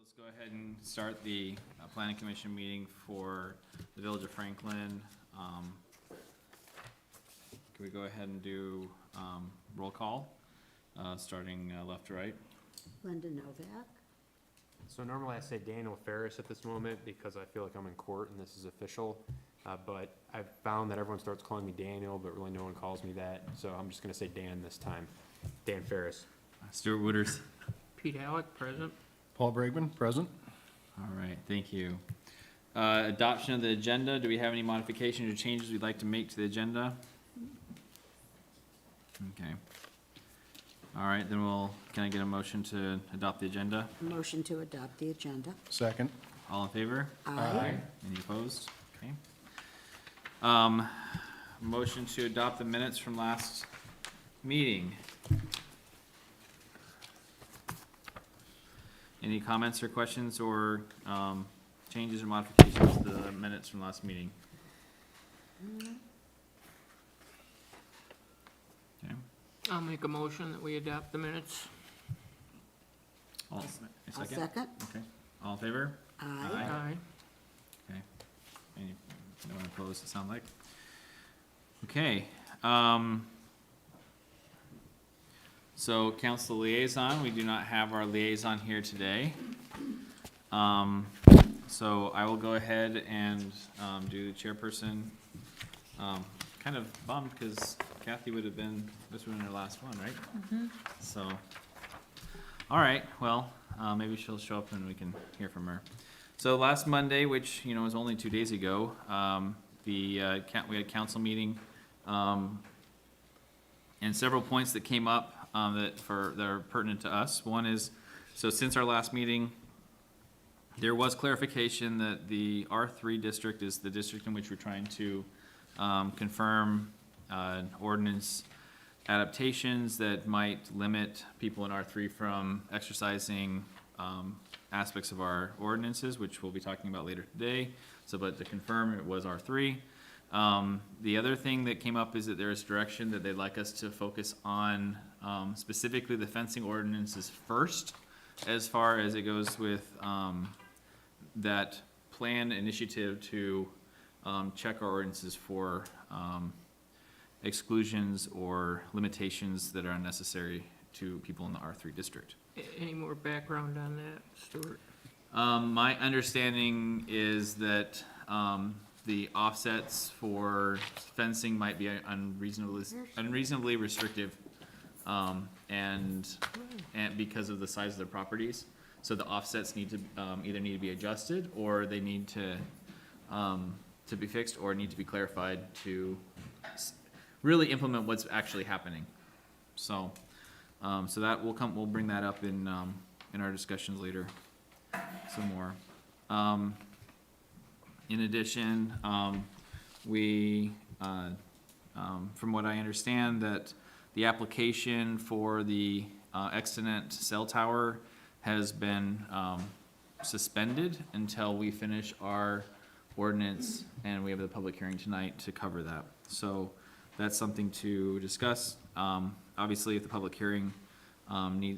let's go ahead and start the planning commission meeting for the Village of Franklin. Can we go ahead and do roll call, starting left to right? Linda Novak. So normally I say Daniel Ferris at this moment because I feel like I'm in court and this is official. But I've found that everyone starts calling me Daniel, but really no one calls me that. So I'm just gonna say Dan this time. Dan Ferris. Stuart Wooters. Pete Alec, present. Paul Bragman, present. All right, thank you. Adoption of the agenda. Do we have any modifications or changes we'd like to make to the agenda? Okay. All right, then can I get a motion to adopt the agenda? Motion to adopt the agenda. Second. All in favor? Aye. Any opposed? Okay. Motion to adopt the minutes from last meeting. Any comments or questions or changes or modifications to the minutes from last meeting? Okay. I'll make a motion that we adopt the minutes. All, a I'll second. Okay. All in favor? Aye. Aye. Okay. Any, no one opposed, it sound like? Okay, so council liaison, we do not have our liaison here today. So I will go ahead and, do the chairperson. Kind of bummed because Kathy this would have been her last one, right? So, all right, well, maybe she'll show up and we can hear from her. So last Monday, which, was only 2 days ago, we had a council meeting, and several points that came up, that are pertinent to us. One is, so since our last meeting, there was clarification that the R3 district is the district in which we're trying to, confirm, ordinance adaptations that might limit people in R3 from exercising, aspects of our ordinances, which we'll be talking about later today. So, but to confirm, it was R3. The other thing that came up is that there is direction that they'd like us to focus on, specifically the fencing ordinances first, as far as it goes with, that plan initiative to, check our ordinances for, exclusions or limitations that are unnecessary to people in the R3 district. Any more background on that, Stuart? My understanding is that, the offsets for fencing might be unreasonably restrictive, and because of the size of the properties. So the offsets need to, either need to be adjusted, or they need to be fixed, or need to be clarified to really implement what's actually happening. So, so that we'll bring that up in our discussions later, some more. In addition, we, from what I understand, that the application for the Exponent cell tower has been suspended until we finish our ordinance, and we have the public hearing tonight to cover that. So that's something to discuss. Obviously, if the public hearing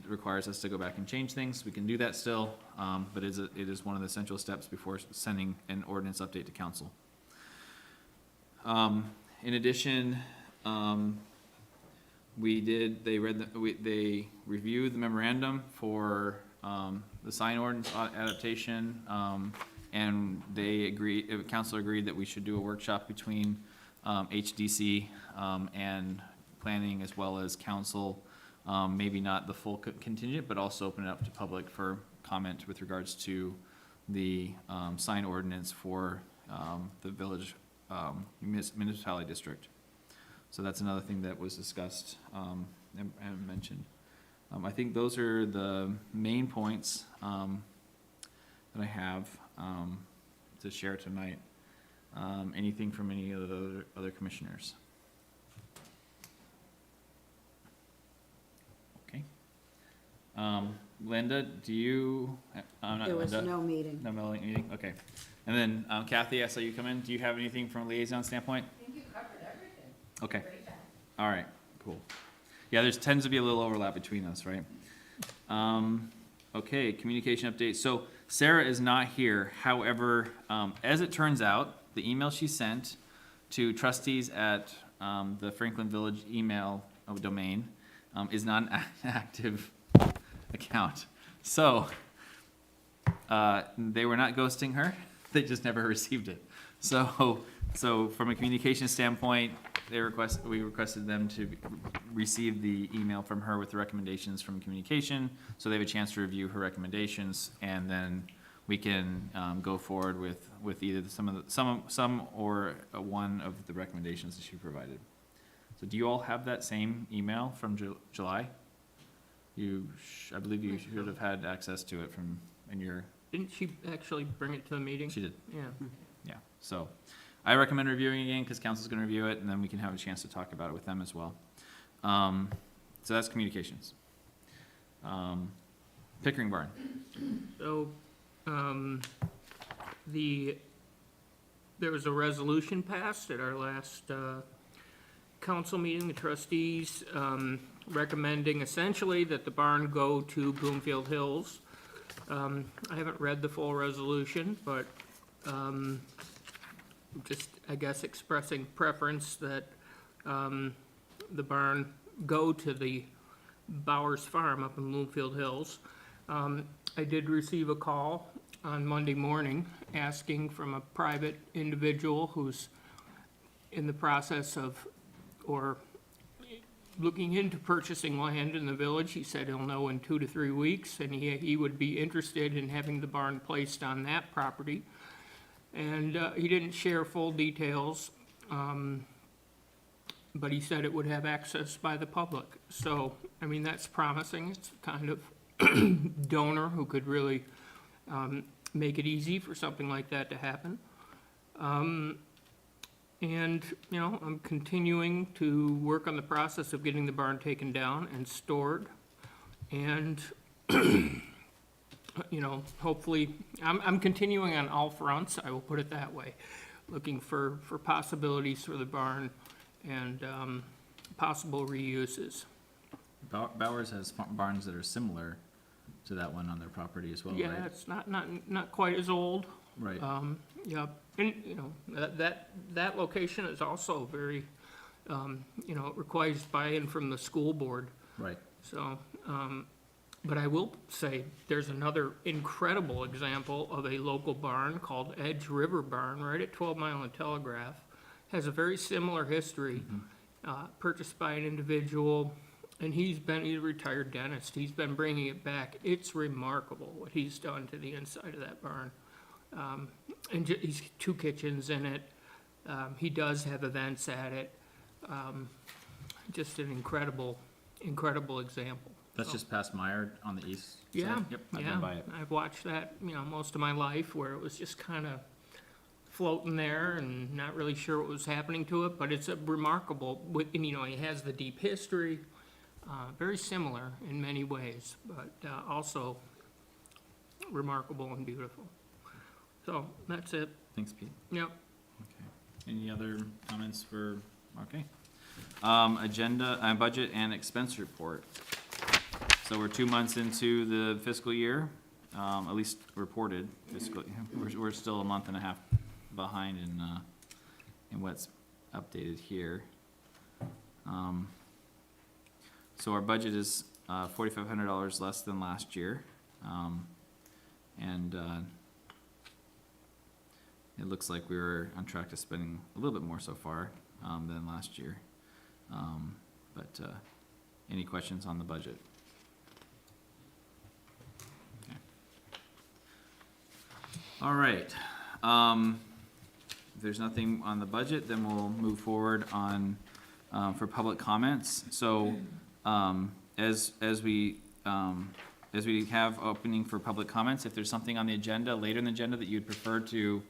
requires us to go back and change things, we can do that still, but it is one of the essential steps before sending an ordinance update to council. In addition, they reviewed the memorandum for the sign ordinance adaptation, and council agreed that we should do a workshop between HDC and planning, as well as council. Maybe not the full contingent, but also open it up to public for comment with regards to the sign ordinance for the village municipality district. So that's another thing that was discussed and mentioned. I think those are the main points that I have to share tonight. Anything from any of the other commissioners? Linda, do you? There was Linda? no meeting. No meeting. Okay. And then Kathy, I saw you come in. Do you have anything from a liaison standpoint? I think you covered everything. Okay. Great job. All right. Cool. Yeah, there's tends to be a little overlap between us, right? Okay. Communication update. So Sarah is not here. However, as it turns out, the email she sent to trustees at the Franklin Village email domain is not an active account. So they were not ghosting her. They just never received it. So from a communication standpoint, we requested them to receive the email from her with the recommendations from communication, so they have a chance to review her recommendations, and then we can go forward with either some or one of the recommendations that she provided. So do you all have that same email from July? I believe you should have had access to it in your. Didn't she actually bring it to the meeting? She did. Yeah. Yeah, so I recommend reviewing again, because council's gonna review it, and then we can have a chance to talk about it with them as well. So that's communications. Pickering Barn. So, there was a resolution passed at our last, council meeting, the trustees, recommending essentially that the barn go to Bloomfield Hills. I haven't read the full resolution, but, just, I guess, expressing preference that, the barn go to the Bowers Farm up in Bloomfield Hills. I did receive a call on Monday morning asking from a private individual who's in the process of, or looking into purchasing land in the village. He said he'll know in 2 to 3 weeks, and he would be interested in having the barn placed on that property. And he didn't share full details, but he said it would have access by the public. So, I mean, that's promising. It's the kind of donor who could really make it easy for something like that to happen. And, you know, I'm continuing to work on the process of getting the barn taken down and stored. And, you know, hopefully, I'm continuing on all fronts, I will put it that way, looking for possibilities for the barn and possible reuses. Bowers has barns that are similar to that one on their property as well, right? Yeah, it's not quite as old. Right. Yeah, and, you know, that location is also very, you know, it requires buy-in from the school board. Right. So, but I will say, there's another incredible example of a local barn called Edge River Barn, right at 12 Mile and Telegraph. Has a very similar history, purchased by an individual, and he's a retired dentist. He's been bringing it back. It's remarkable what he's done to the inside of that barn. And he's 2 kitchens in it. He does have events at it. Just an incredible example. That's just past Meyer on the east side? Yeah, Yep, I've yeah. been by it. I've watched that, you know, most of my life, where it was just kind of floating there and not really sure what was happening to it, but it's a remarkable, and, you know, he has the deep history, very similar in many ways, but also remarkable and beautiful. So, that's it. Thanks, Pete. Yep. Okay. Any other comments for, okay. Agenda, budget and expense report. So we're 2 months into the fiscal year, at least reported fiscal, we're still a month and a half behind in what's updated here. So our budget is $4,500 less than last year. And it looks like we were on track to spending a little bit more so far than last year. But any questions on the budget? Okay. All right. If there's nothing on the budget, then we'll move forward on for public comments. So as we have opening for public comments, if there's something on the agenda, later in the agenda that you'd prefer to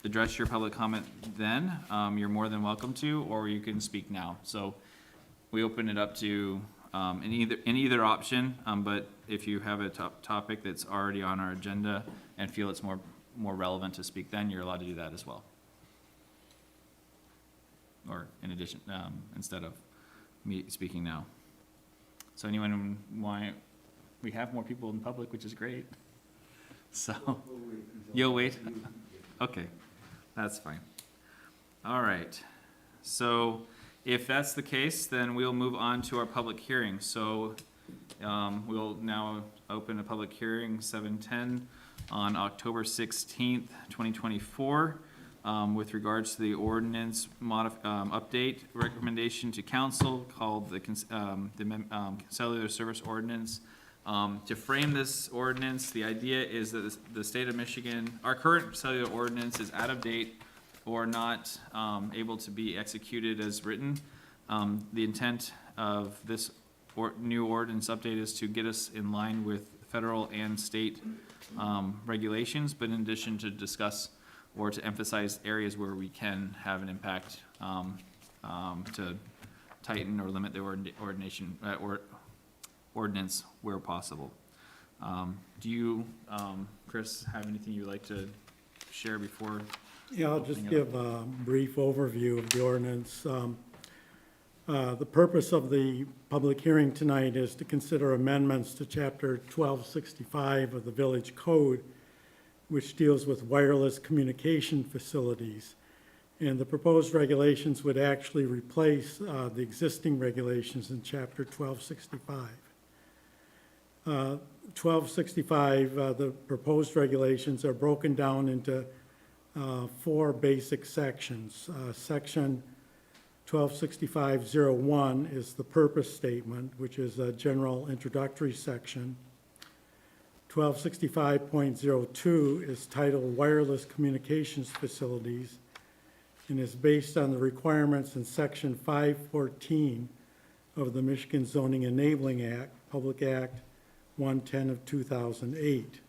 address your public comment then, you're more than welcome to, or you can speak now. So we open it up to in either option, but if you have a topic that's already on our agenda and feel it's more relevant to speak then, you're allowed to do that as well. Or in addition, instead of me speaking now. So anyone want, we have more people in public, which is great. So, you'll wait? Okay, that's fine. All right, so if that's the case, then we'll move on to our public hearing. So, we'll now open a public hearing, 7:10, on October 16th, 2024, with regards to the ordinance update recommendation to council called the cellular service ordinance. To frame this ordinance, the idea is that the state of Michigan, our current cellular ordinance is out of date or not able to be executed as written. The intent of this new ordinance update is to get us in line with federal and state regulations, but in addition to discuss or to emphasize areas where we can have an impact to tighten or limit the ordinance where possible. Do you, Chris, have anything you'd like to share before? Yeah, I'll just give a brief overview of the ordinance. The purpose of the public hearing tonight is to consider amendments to Chapter 1265 of the Village Code, which deals with wireless communication facilities. And the proposed regulations would actually replace the existing regulations in Chapter 1265. 1265, the proposed regulations are broken down into 4 basic sections. Section 1265.01 is the purpose statement, which is a general introductory section. 1265.02 is titled Wireless Communications Facilities and is based on the requirements in Section 514 of the Michigan Zoning Enabling Act, Public Act 110 of 2008.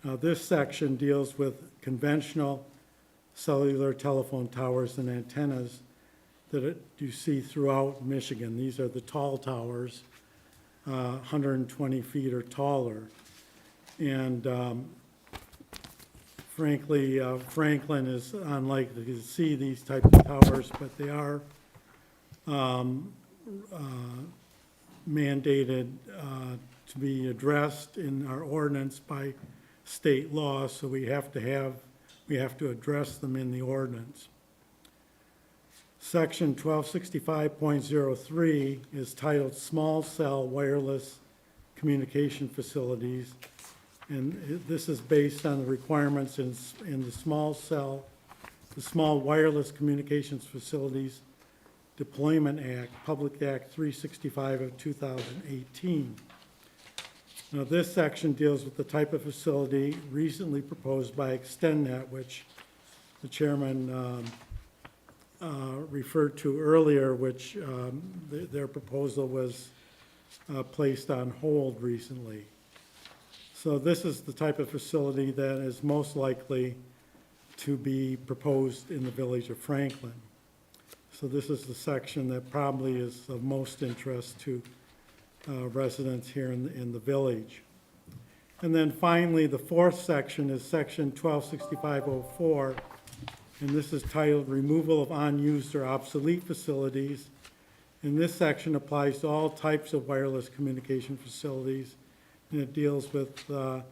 Now, this section deals with conventional cellular telephone towers and antennas that you see throughout Michigan. These are the tall towers, 120 feet or taller. And frankly, Franklin is unlikely to see these types of towers, but they are mandated to be addressed in our ordinance by state law, so we have to address them in the ordinance. Section 1265.03 is titled Small Cell Wireless Communication Facilities, and this is based on the requirements in the Small Wireless Communications Facilities Deployment Act, Public Act 365 of 2018. Now, this section deals with the type of facility recently proposed by ExtendNet, which the chairman referred to earlier, which their proposal was placed on hold recently. So this is the type of facility that is most likely to be proposed in the village of Franklin. So this is the section that probably is of most interest to residents here in the village. And then finally, the 4th section is Section 1265.04, and this is titled Removal of Unused or Obsolete Facilities. And this section applies to all types of wireless communication facilities, and it deals with the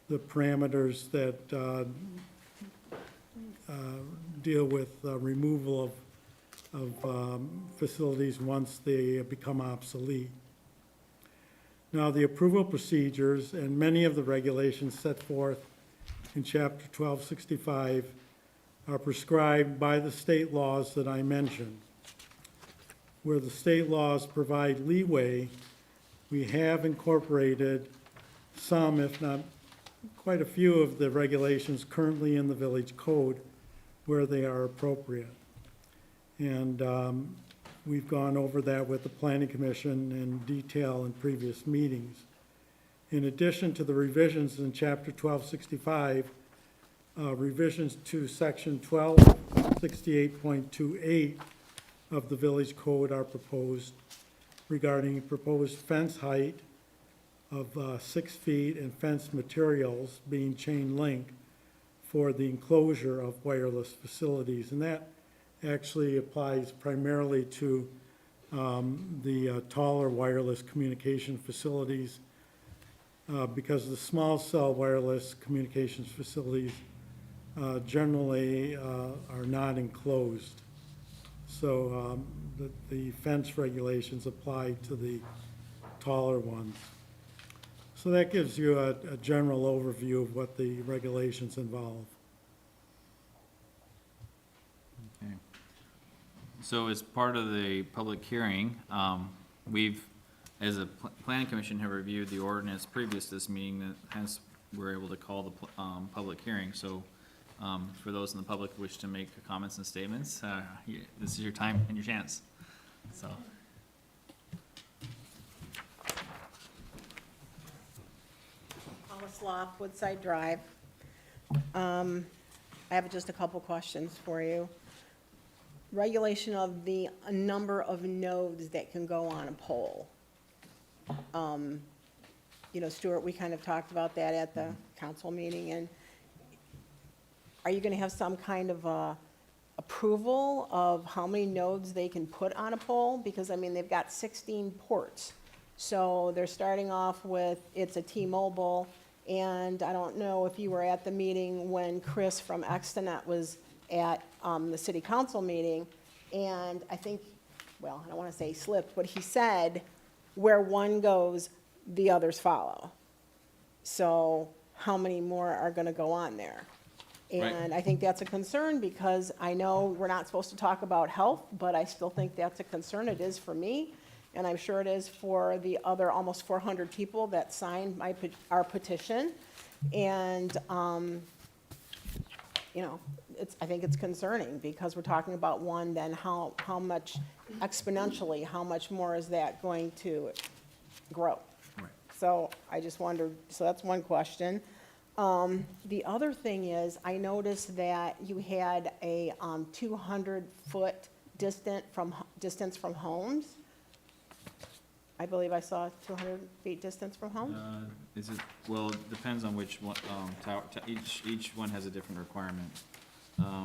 parameters that deal with removal of facilities once they become obsolete. Now, the approval procedures and many of the regulations set forth in Chapter 1265 are prescribed by the state laws that I mentioned. Where the state laws provide leeway, we have incorporated some, if not quite a few, of the regulations currently in the village code where they are appropriate. And we've gone over that with the Planning Commission in detail in previous meetings. In addition to the revisions in Chapter 1265, revisions to Section 1268.28 of the Village Code are proposed regarding proposed fence height of 6 feet and fence materials being chain link for the enclosure of wireless facilities. And that actually applies primarily to the taller wireless communication facilities because the small cell wireless communications facilities generally are not enclosed. So the fence regulations apply to the taller ones. So that gives you a general overview of what the regulations involve. Okay. So as part of the public hearing, we've, as a planning commission, have reviewed the ordinance previous to this meeting, and hence we're able to call the public hearing. So for those in the public who wish to make comments and statements, this is your time and your chance. So. Paula Slough, Woodside Drive. I have just a couple questions for you. Regulation of the number of nodes that can go on a pole. You know, Stuart, we kind of talked about that at the council meeting, and are you gonna have some kind of approval of how many nodes they can put on a pole? Because, I mean, they've got 16 ports. So they're starting off with, it's a T-Mobile, and I don't know if you were at the meeting when Chris from Extenet was at the city council meeting, and I think, well, I don't want to say slipped, but he said, where one goes, the others follow. So how many more are going to go on there? Right. And I think that's a concern, because I know we're not supposed to talk about health, but I still think that's a concern. It is for me, and I'm sure it is for the other almost 400 people that signed our petition. And, you know, I think it's concerning, because we're talking about one, then how much exponentially, how much more is that going to grow? Right. So I just wondered, so that's one question. The other thing is, I noticed that you had a 200-foot distance from homes. I believe I saw 200 feet distance from homes. Is it, well, it depends on which one, each one has a different requirement.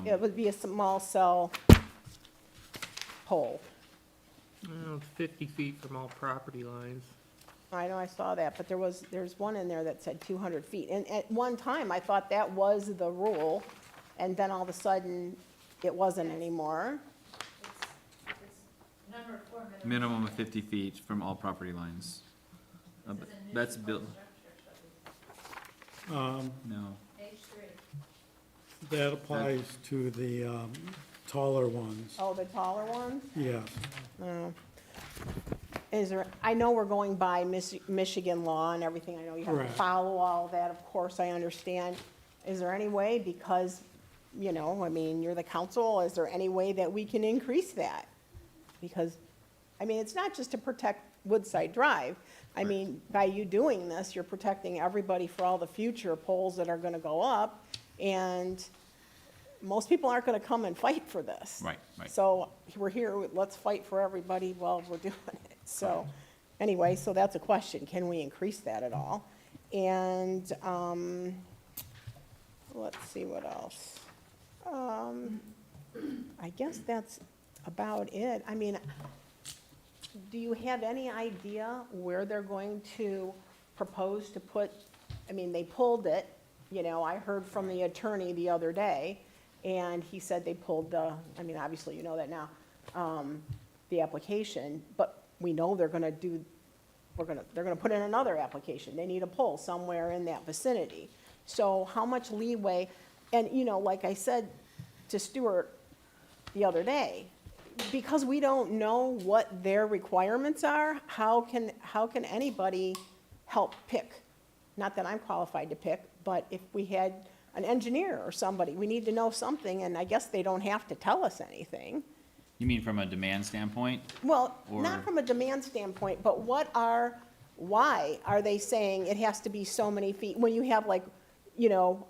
It would be a small cell pole. 50 feet from all property lines. I know I saw that, but there's one in there that said 200 feet. And at one time, I thought that was the rule, and then all of a sudden, it wasn't anymore. Minimum of 50 feet from all property lines. But that's built, no. That applies to the taller ones, Oh, the taller ones? yes. Oh. Is there, I know we're going by Michigan law and everything, I know you have to Correct. follow all that, of course, I understand. Is there any way, because, you know, I mean, you're the council, is there any way that we can increase that? Because, I mean, it's not just to protect Woodside Drive. I mean, by you doing this, you're protecting everybody for all the future poles that are gonna go up, and most people aren't gonna come and fight for this. Right, right. So we're here, let's fight for everybody while we're doing it. So, anyway, so that's a question, can we increase that at all? And, let's see what else. I guess that's about it. I mean, do you have any idea where they're going to propose to put, I mean, they pulled it, you know, I heard from the attorney the other day, and he said they pulled the, I mean, obviously you know that now, the application, but we know they're gonna do, they're gonna put in another application. They need a pole somewhere in that vicinity. So how much leeway, and you know, like I said to Stuart the other day, because we don't know what their requirements are, how can anybody help pick? Not that I'm qualified to pick, but if we had an engineer or somebody, we need to know something, and I guess they don't have to tell us anything. You mean from a demand standpoint? Well, Or- not from a demand standpoint, but why are they saying it has to be so many feet? When you have like, you know,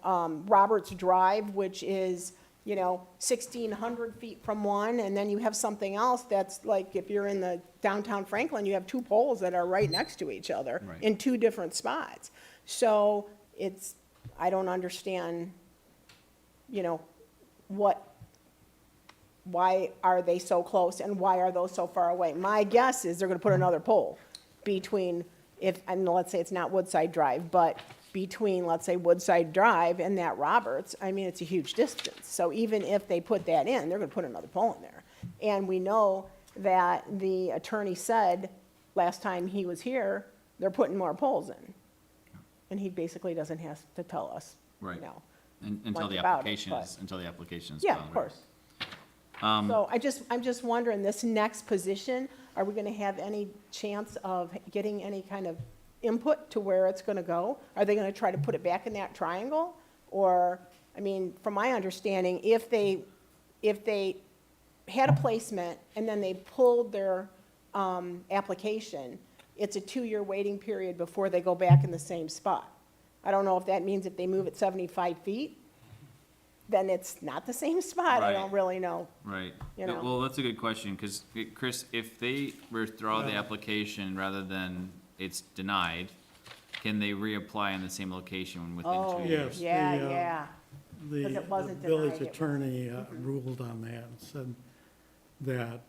Roberts Drive, which is, you know, 1,600 feet from one, and then you have something else that's like, if you're in the downtown Franklin, you have two poles that are right next to each other Right. in two different spots. So it's, I don't understand, you know, why are they so close and why are those so far away? My guess is they're gonna put another pole between, and let's say it's not Woodside Drive, but between, let's say, Woodside Drive and that Roberts, I mean, it's a huge distance. So even if they put that in, they're gonna put another pole in there. And we know that the attorney said, last time he was here, they're putting more poles in. And he basically doesn't have to tell us, you Right. know. Until much the about it, application but- is, until the application is Yeah, filed. of right? course. So I'm just wondering, this next position, are we gonna have any chance of getting any kind of input to where it's gonna go? Are they gonna try to put it back in that triangle? Or, I mean, from my understanding, if they had a placement and then they pulled their, application, it's a 2-year waiting period before they go back in the same spot. I don't know if that means if they move it 75 feet, then it's not the same spot. I don't Right. really know. Right. You know. Well, that's a good question, because, Chris, if they withdraw the Yeah. application rather than it's denied, can they reapply in the same location within Oh, 2 Yes. years? yeah, the, yeah. The 'Cause it wasn't the village denied, it was- attorney ruled on that and said that,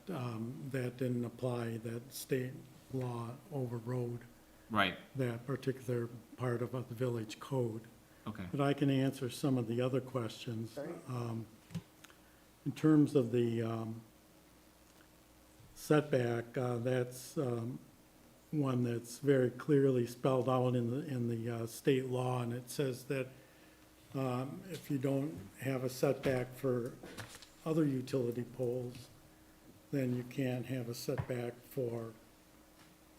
that didn't apply, that state law overrode Right, that particular part of the village code. okay. But I can answer some of the other questions. Great. In terms of the setback, that's one that's very clearly spelled out in the state law, and it says that if you don't have a setback for other utility poles, then you can't have a setback for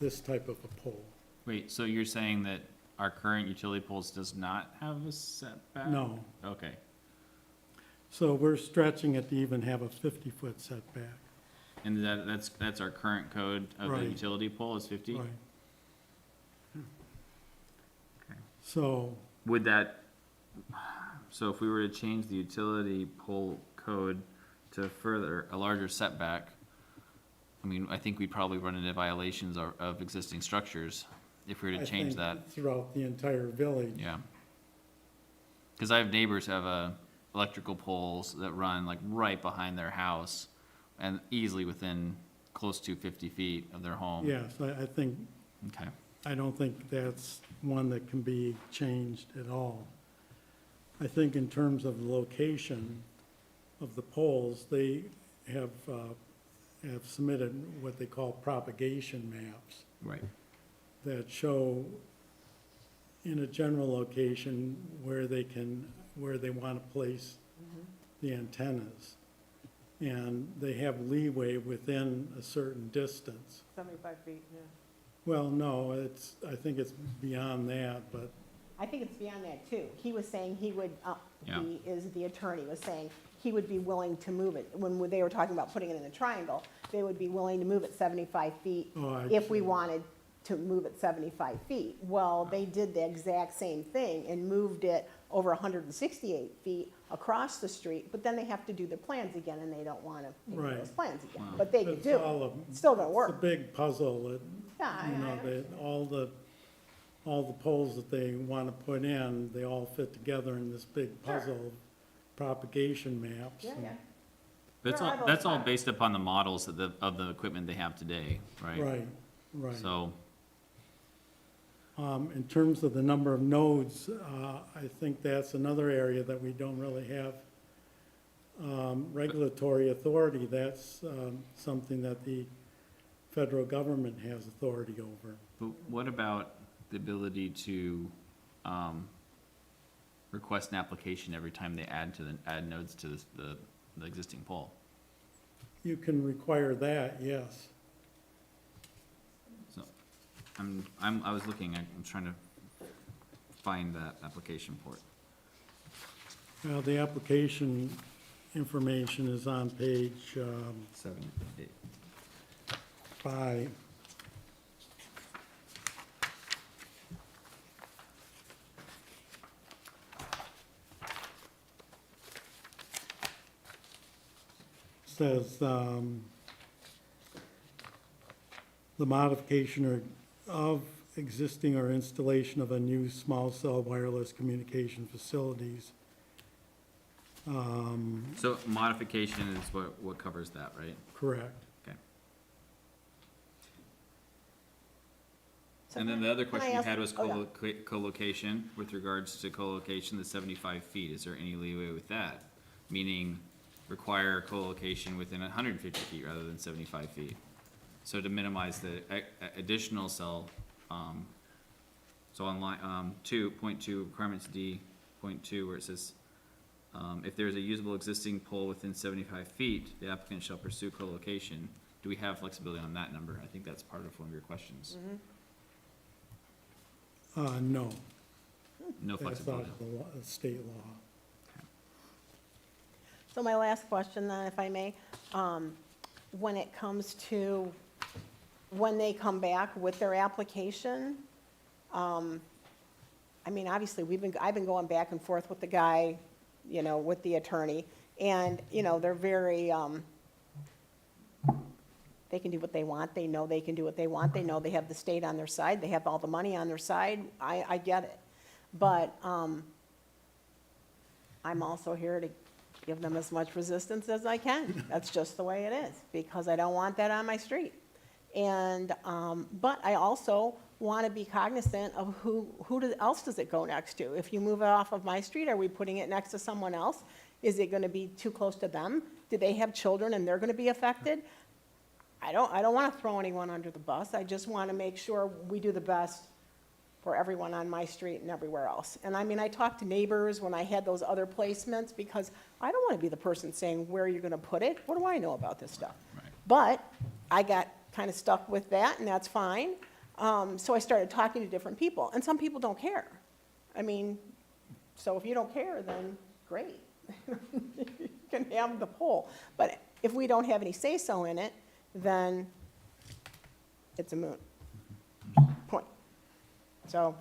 this type of a pole. Wait, so you're saying that our current utility poles does not have a setback? No. Okay, So we're stretching it to even have a 50-foot setback. and that's our current code of the Right. utility pole is 50? Right. Okay. So, Would that, so if we were to change the utility pole code to further, a larger setback, I mean, I think we'd probably run into violations of existing structures if we were I to change think that, throughout the entire village. yeah. Cause I have neighbors who have, electrical poles that run like right behind their house and easily within close to 50 feet of their home. Yes, I think, Okay, I don't think that's one that can be changed at all. I think in terms of the location of the poles, they have submitted what they call propagation maps right, that show in a general location where they want to place the antennas. And they have leeway within a certain distance. 75 feet, yeah. Well, no, I think it's beyond that, but, I think it's beyond that too. He was saying he would, Yeah. the attorney was saying he would be willing to move it. When they were talking about putting it in a triangle, they would be willing to move it 75 feet oh, I. if we wanted to move it 75 feet. Well, they did the exact same thing and moved it over 168 feet across the street, but then they have to do their plans again, and they don't want to do Right. those plans again. But they could It's do all it. a- It's still gonna It's a work. big puzzle that, Yeah, you know, that all the poles that they want to put in, they all fit together in this big Sure. puzzle of propagation maps. Yeah, and- yeah. that's There all, are those that's all spots. based upon the models of the equipment they have today, right? Right, right. So, In terms of the number of nodes, I think that's another area that we don't really have regulatory authority. That's something that the federal government has authority over. but what about the ability to, request an application every time they add nodes to the existing pole? You can require that, yes. So, I was looking, I'm trying to find that application for it. Well, the application information is on page 7, 8. 5. Says, the modification of existing or installation of a new small cell wireless communication facilities. So modification is what covers that, right? Correct. Okay. And then the other question you ask- had was oh, yeah. co-location, with regards to co-location, the 75 feet, is there any leeway with that? Meaning require co-location within 150 feet rather than 75 feet. So to minimize the additional cell, so on line, 2.2, requirements D, point 2, where it says, if there is a usable existing pole within 75 feet, the applicant shall pursue co-location. Do we have flexibility on that number? I think that's part of one of your questions. No, No that's flexibility. not the law, state law. So my last question then, if I may, when it comes to, when they come back with their application, I mean, obviously, I've been going back and forth with the guy, you know, with the attorney, and, you know, they're very, they can do what they want, they know they can do what they want, they know they have the state on their side, they have all the money on their side, I get it. But, I'm also here to give them as much resistance as I can. That's just the way it is, because I don't want that on my street. And, but I also want to be cognizant of who else does it go next to? If you move it off of my street, are we putting it next to someone else? Is it going to be too close to them? Do they have children and they're going to be affected? I don't want to throw anyone under the bus. I just want to make sure we do the best for everyone on my street and everywhere else. And I mean, I talked to neighbors when I had those other placements, because I don't want to be the person saying, where are you going to put it? What do I know about this stuff? Right. But I got kind of stuck with that, and that's fine. So I started talking to different people, and some people don't care. I mean, so if you don't care, then great. You can have the pole. But if we don't have any say-so in it, then it's a moot point. So,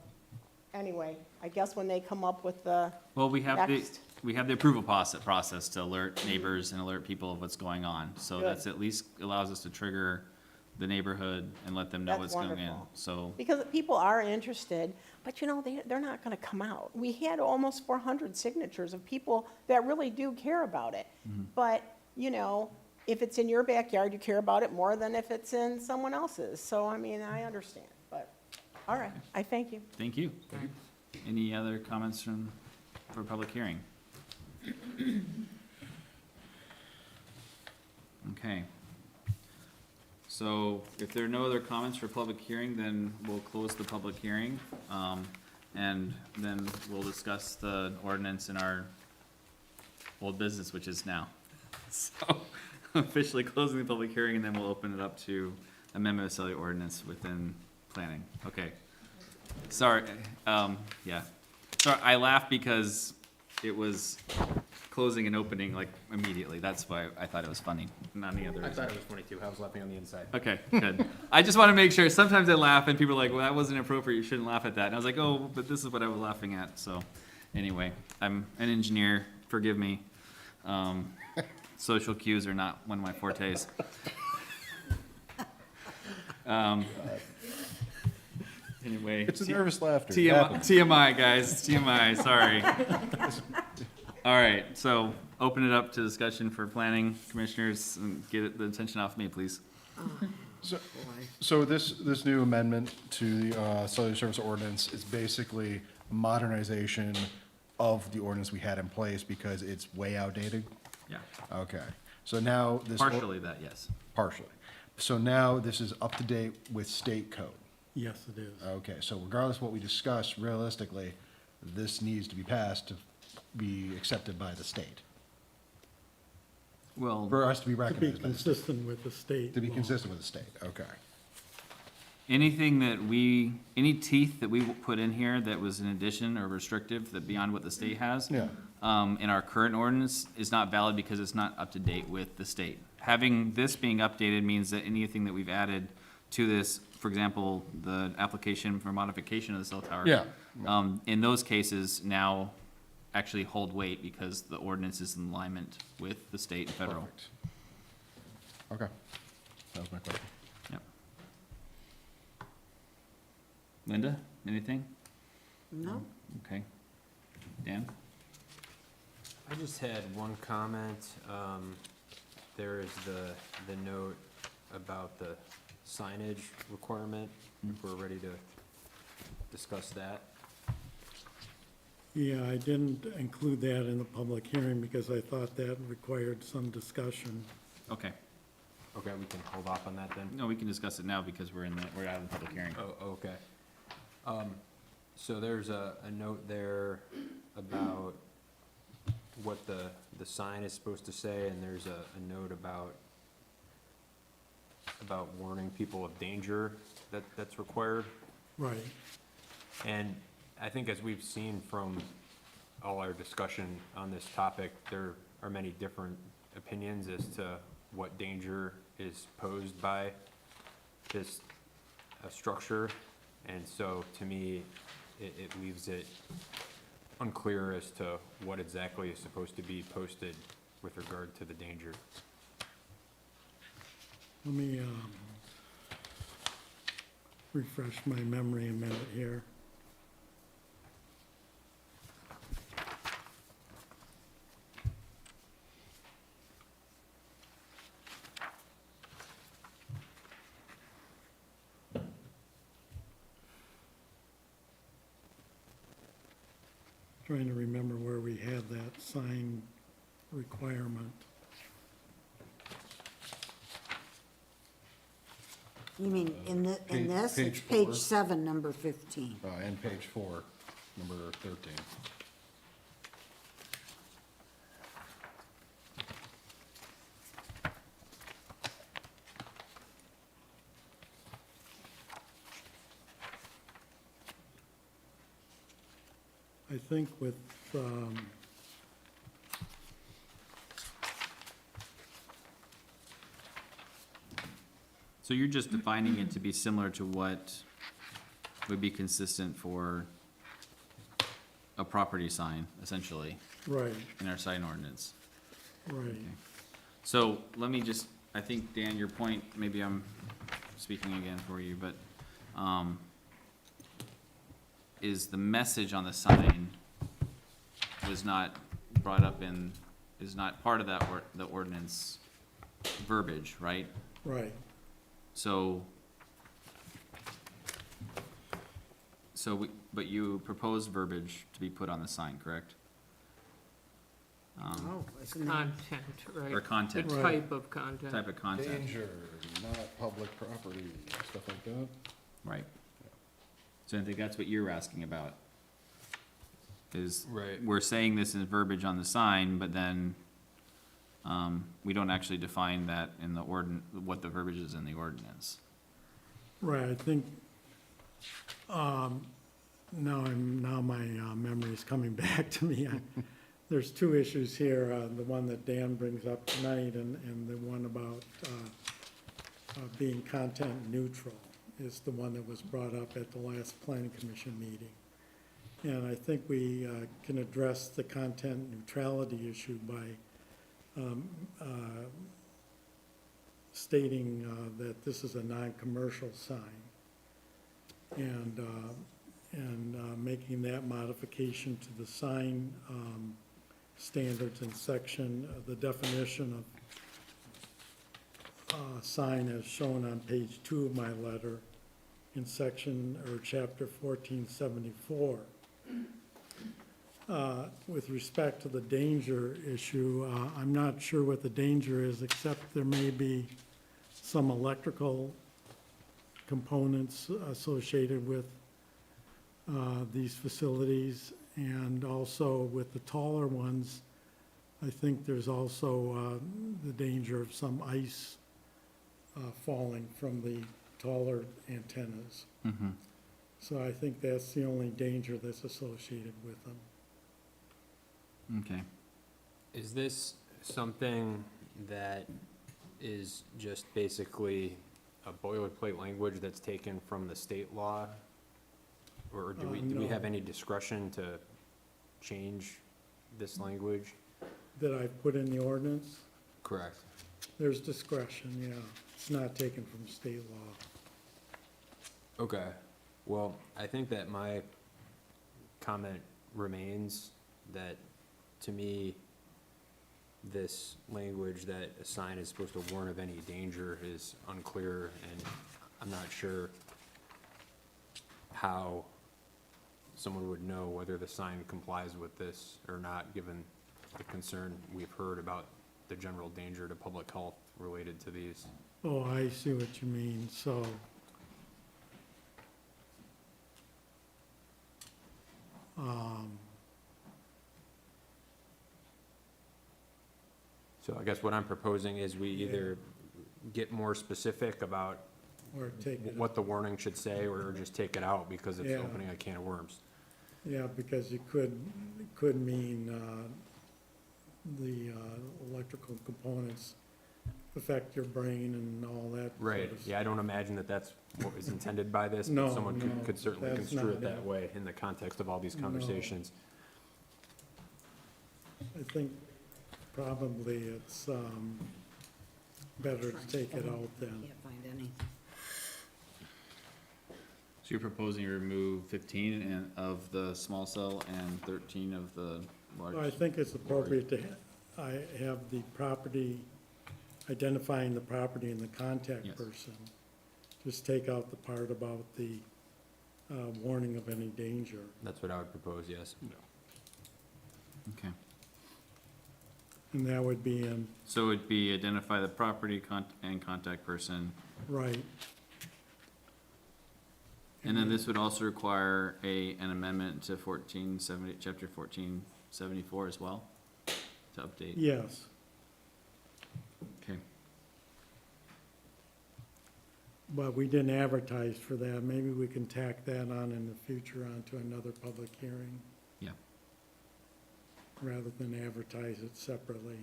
anyway, I guess when they come up with the Well, we have next, we have the approval process to alert neighbors and alert people of what's going on. So Good. that's at least allows us to trigger the neighborhood and let them know That's what's going in. wonderful. So, because people are interested, but you know, they're not gonna come out. We had almost 400 signatures of people that really do care about it. But, you know, if it's in your backyard, you care about it more than if it's in someone else's. So, I mean, I understand, but, all right, I thank you. thank you. Any other comments for public hearing? Okay. So if there are no other comments for public hearing, then we'll close the public hearing. And then we'll discuss the ordinance in our old business, which is now. So officially closing the public hearing, and then we'll open it up to amendment of cellular ordinance within planning. Okay. Sorry, yeah. Sorry, I laughed because it was closing and opening like immediately. That's why I thought it was funny, not any other I reason. thought it was funny too. I was laughing on the inside. Okay, good. I just want to make sure, sometimes I laugh and people are like, well, that wasn't appropriate, you shouldn't laugh at that. And I was like, oh, but this is what I was laughing at, so, anyway, I'm an engineer, forgive me. Social cues are not one of my fortes. Anyway. It's a nervous laughter. It TMI, happens. TMI, guys, TMI, sorry. All right, so open it up to discussion for planning commissioners and get the attention off me, please. So this new amendment to the cellular service ordinance is basically modernization of the ordinance we had in place because it's way outdated? Yeah, Okay, so now this. partially that, yes. Partially. So now this is up to date with state code. Yes, it is. Okay, so regardless of what we discuss, realistically, this needs to be passed to be accepted by the state. Well, For us to be To be recognized by the state. consistent with the state To be law. consistent with the state, okay. anything that any teeth that we put in here that was an addition or restrictive that beyond what the state has. Yeah. In our current ordinance is not valid because it's not up to date with the state. Having this being updated means that anything that we've added to this, for example, the application for modification of the cell tower. Yeah. In those cases now actually hold weight because the ordinance is in alignment with the state and federal. Perfect. Okay, that was my question. Yep. Linda, anything? No? Okay. Dan? I just had one comment. There is the note about the signage requirement. If we're ready to discuss that. Yeah, I didn't include that in the public hearing because I thought that required some discussion. Okay. Okay, we can hold off on that then. No, we can discuss it now because we're out of the public hearing. Oh, okay. So there's a note there about what the sign is supposed to say, and there's a note about warning people of danger that's required. Right, And I think as we've seen from all our discussion on this topic, there are many different opinions as to what danger is posed by this structure. And so, to me, it leaves it unclear as to what exactly is supposed to be posted with regard to the danger. let me refresh my memory a minute here. Trying to remember where we had that sign requirement. You mean in this? Page It's page 4. 7, number 15. And page 4, number 13. I think with, So you're just defining it to be similar to what would be consistent for a property sign, essentially, right, in our sign ordinance. right. So let me just, I think, Dan, your point, maybe I'm speaking again for you, but, is the message on the sign was not brought up in, is not part of that the ordinance verbiage, right? Right, So, but you proposed verbiage to be put on the sign, correct? Oh, isn't that? Content, right? Or content. The Right. type of content. Type of content, Danger, not public property, stuff like that. right? So I think that's what you're asking about. Is, Right. we're saying this in verbiage on the sign, but then, we don't actually define that in the what the verbiage is in the ordinance. right, I think, now my memory's coming back to me. There's two issues here, the one that Dan brings up tonight and the one about being content neutral is the one that was brought up at the last planning commission meeting. And I think we can address the content neutrality issue by stating that this is a non-commercial sign and making that modification to the sign standards in section, the definition of sign as shown on page 2 of my letter in section or chapter 1474. With respect to the danger issue, I'm not sure what the danger is, except there may be some electrical components associated with these facilities, and also with the taller ones, I think there's also the danger of some ice falling from the taller antennas. Mm-hmm. So I think that's the only danger that's associated with them. Okay. Is this something that is just basically a boilerplate language that's taken from the state law? Or do we No. have any discretion to change this language? That I put in the ordinance, Correct. there's discretion, yeah. It's not taken from state law. Okay, well, I think that my comment remains that, to me, this language that a sign is supposed to warn of any danger is unclear, and I'm not sure how someone would know whether the sign complies with this or not, given the concern we've heard about the general danger to public health related to these. Oh, I see what you mean, so. So I guess what I'm proposing is we either get more specific about Or take it, what the warning should say, or just take it out because it's Yeah. opening a can of worms. yeah, because you could mean, the, electrical components affect your brain and all that. Right, sort of yeah, I don't imagine that that's what was intended by this, No, but someone no, could certainly that's construe not it that it. way in the context of all these No. conversations. I think probably it's, better to take it out then. Can't find any. So you're proposing to remove 15 of the small cell and 13 of the large? I think it's appropriate to have the property, identifying the property and the contact Yes. person. Just take out the part about the, warning of any danger. That's what I would propose, yes. Okay. And that would be in, So it'd be identify the property and contact person. right. And then this would also require an amendment to 1470, chapter 1474 as well, to update? Yes, Okay. but we didn't advertise for that. Maybe we can tack that on in the future onto another public hearing. Yeah. Rather than advertise it separately.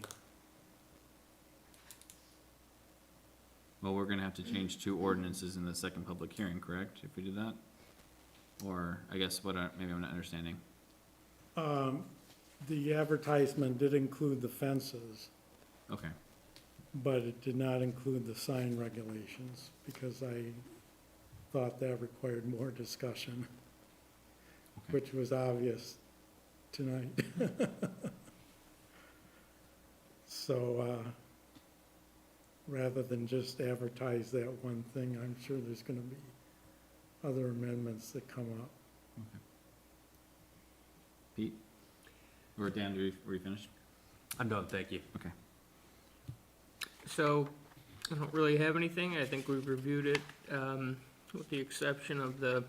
Well, we're gonna have to change 2 ordinances in the second public hearing, correct, if we do that? Or, I guess maybe I'm not understanding. The advertisement did include the fences, Okay, but it did not include the sign regulations, because I thought that required more discussion, Okay. which was obvious tonight. So, rather than just advertise that one thing, I'm sure there's gonna be other amendments that come up. Pete? Or Dan, were you finished? I'm done, thank you. Okay. So, I don't really have anything, I think we've reviewed it, with the exception of the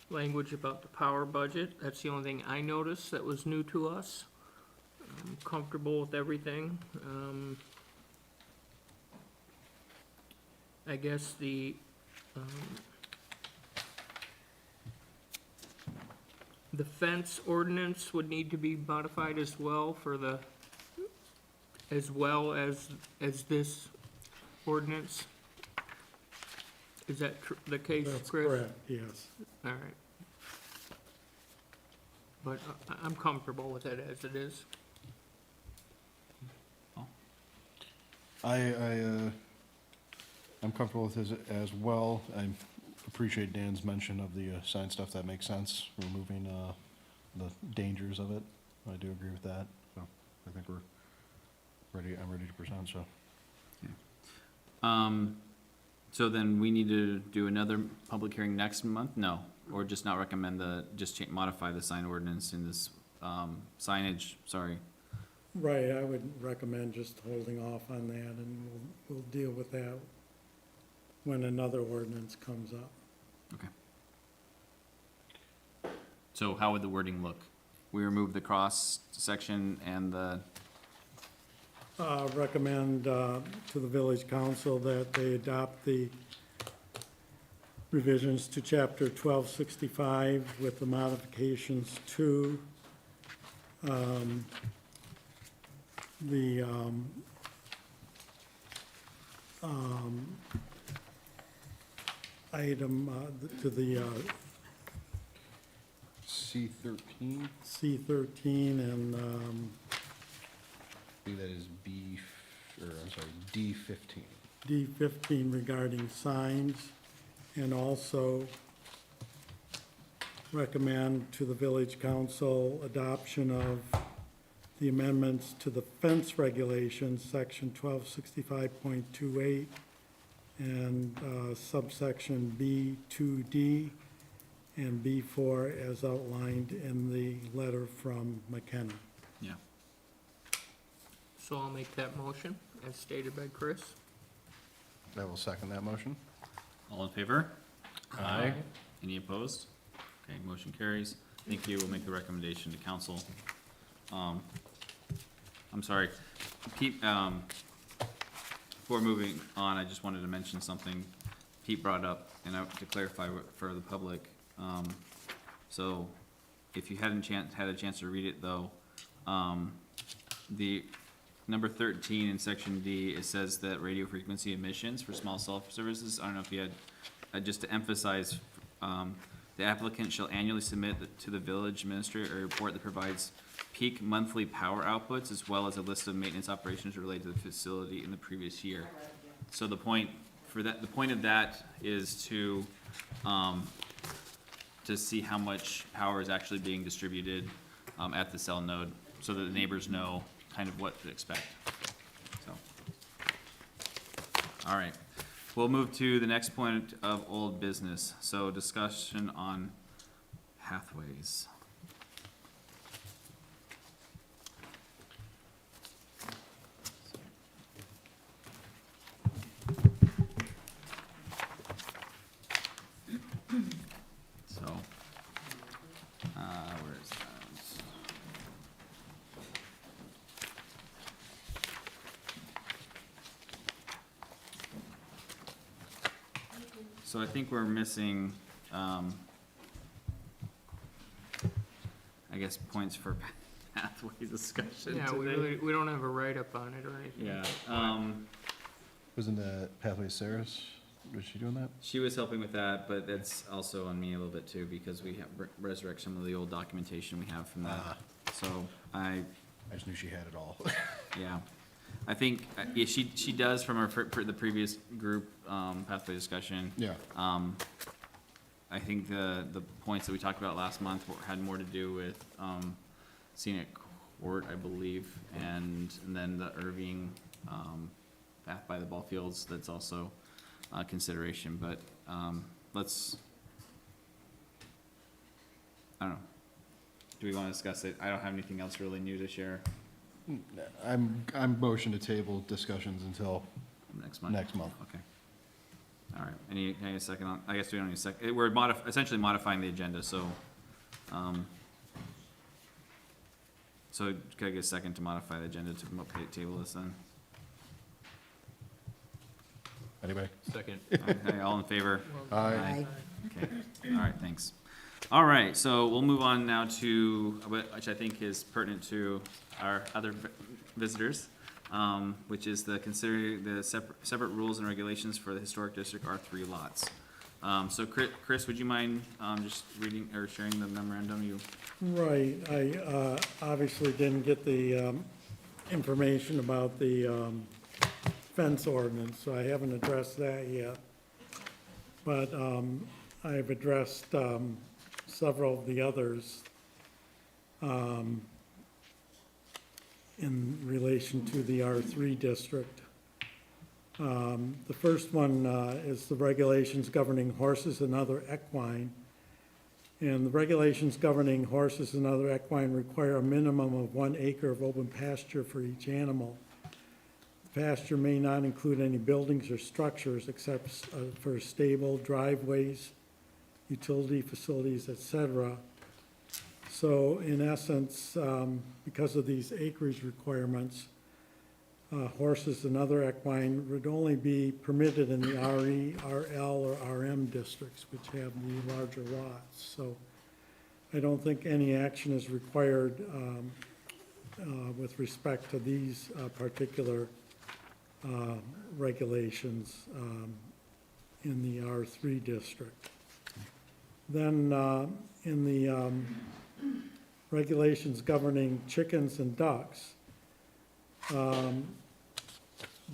language about the power budget. That's the only thing I noticed that was new to us. I'm comfortable with everything. I guess the fence ordinance would need to be modified as well as well as this ordinance. Is that the case, That's Chris? correct, yes. All right. But I'm comfortable with it as it is. I'm comfortable with this as well. I appreciate Dan's mention of the sign stuff. That makes sense, removing the dangers of it. I do agree with that, so I think we're ready, I'm ready to present, so. So then we need to do another public hearing next month? No, or just not recommend modify the sign ordinance in this, signage, sorry. Right, I would recommend just holding off on that, and we'll deal with that when another ordinance comes up. Okay. So how would the wording look? We remove the cross section and the, Recommend to the village council that they adopt the revisions to chapter 1265 with the modifications to the item, to the C13, C13 and, I think that is D15. D15 regarding signs, and also recommend to the village council adoption of the amendments to the fence regulations, section 1265.28, and subsection B2D, and B4 as outlined in the letter from McKenna. Yeah. So I'll make that motion as stated by Chris. I will second that motion. All in favor? Aye. Any opposed? Okay, motion carries. Thank you. We'll make the recommendation to council. I'm sorry, Pete, before moving on, I just wanted to mention something Pete brought up, and to clarify for the public. So, if you hadn't had a chance to read it though, the number 13 in section D, it says that radio frequency emissions for small cell services, I don't know if you had, just to emphasize, the applicant shall annually submit to the village administrator a report that provides peak monthly power outputs as well as a list of maintenance operations related to the facility in the previous year. So the point of that is to see how much power is actually being distributed, at the cell node, so that the neighbors know kind of what to expect, so. All right, we'll move to the next point of old business, so discussion on pathways. So, where is that? So I think we're missing, I guess, points for pathway discussion Yeah, we today. really, we don't have a write-up on it or anything. Yeah, Wasn't that Pathway Sarah's, was she doing that? she was helping with that, but that's also on me a little bit too, because we have resurrect some of the old documentation we have from that. So I just knew she had it all. Yeah, I think, yeah, she does from her, for the previous group, pathway discussion. Yeah. I think the points that we talked about last month had more to do with, scenic court, I believe, and then the Irving, path by the ball fields, that's also, consideration, but, let's, I don't know. Do we wanna discuss it? I don't have anything else really new to share I'm motion to table discussions until next month. next month. Okay. All right, any second on, I guess we don't need a second, we're essentially modifying the agenda, so, so can I get a second to modify the agenda to table this then? Anybody? Second. Okay, all in favor? Aye. Okay, all right, thanks. All right, so we'll move on now to, which I think is pertinent to our other visitors, which is consider the separate rules and regulations for the historic district R3 lots. So Chris, would you mind, just reading or sharing the memorandum you? Right, I obviously didn't get the information about the fence ordinance, so I haven't addressed that yet. But I've addressed several of the others in relation to the R3 district. The first one is the regulations governing horses and other equine. And the regulations governing horses and other equine require a minimum of 1 acre of open pasture for each animal. The pasture may not include any buildings or structures except for stable, driveways, utility facilities, etc. So in essence, because of these acreage requirements, horses and other equine would only be permitted in the RE, RL, or RM districts, which have the larger lots. So I don't think any action is required with respect to these particular regulations in the R3 district. Then in the regulations governing chickens and ducks,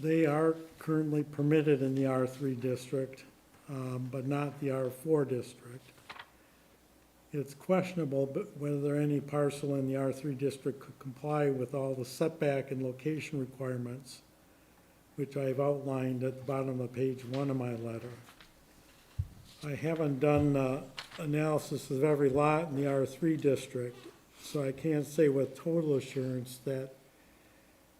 they are currently permitted in the R3 district, but not the R4 district. It's questionable whether any parcel in the R3 district could comply with all the setback and location requirements, which I've outlined at the bottom of page 1 of my letter. I haven't done analysis of every lot in the R3 district, so I can't say with total assurance that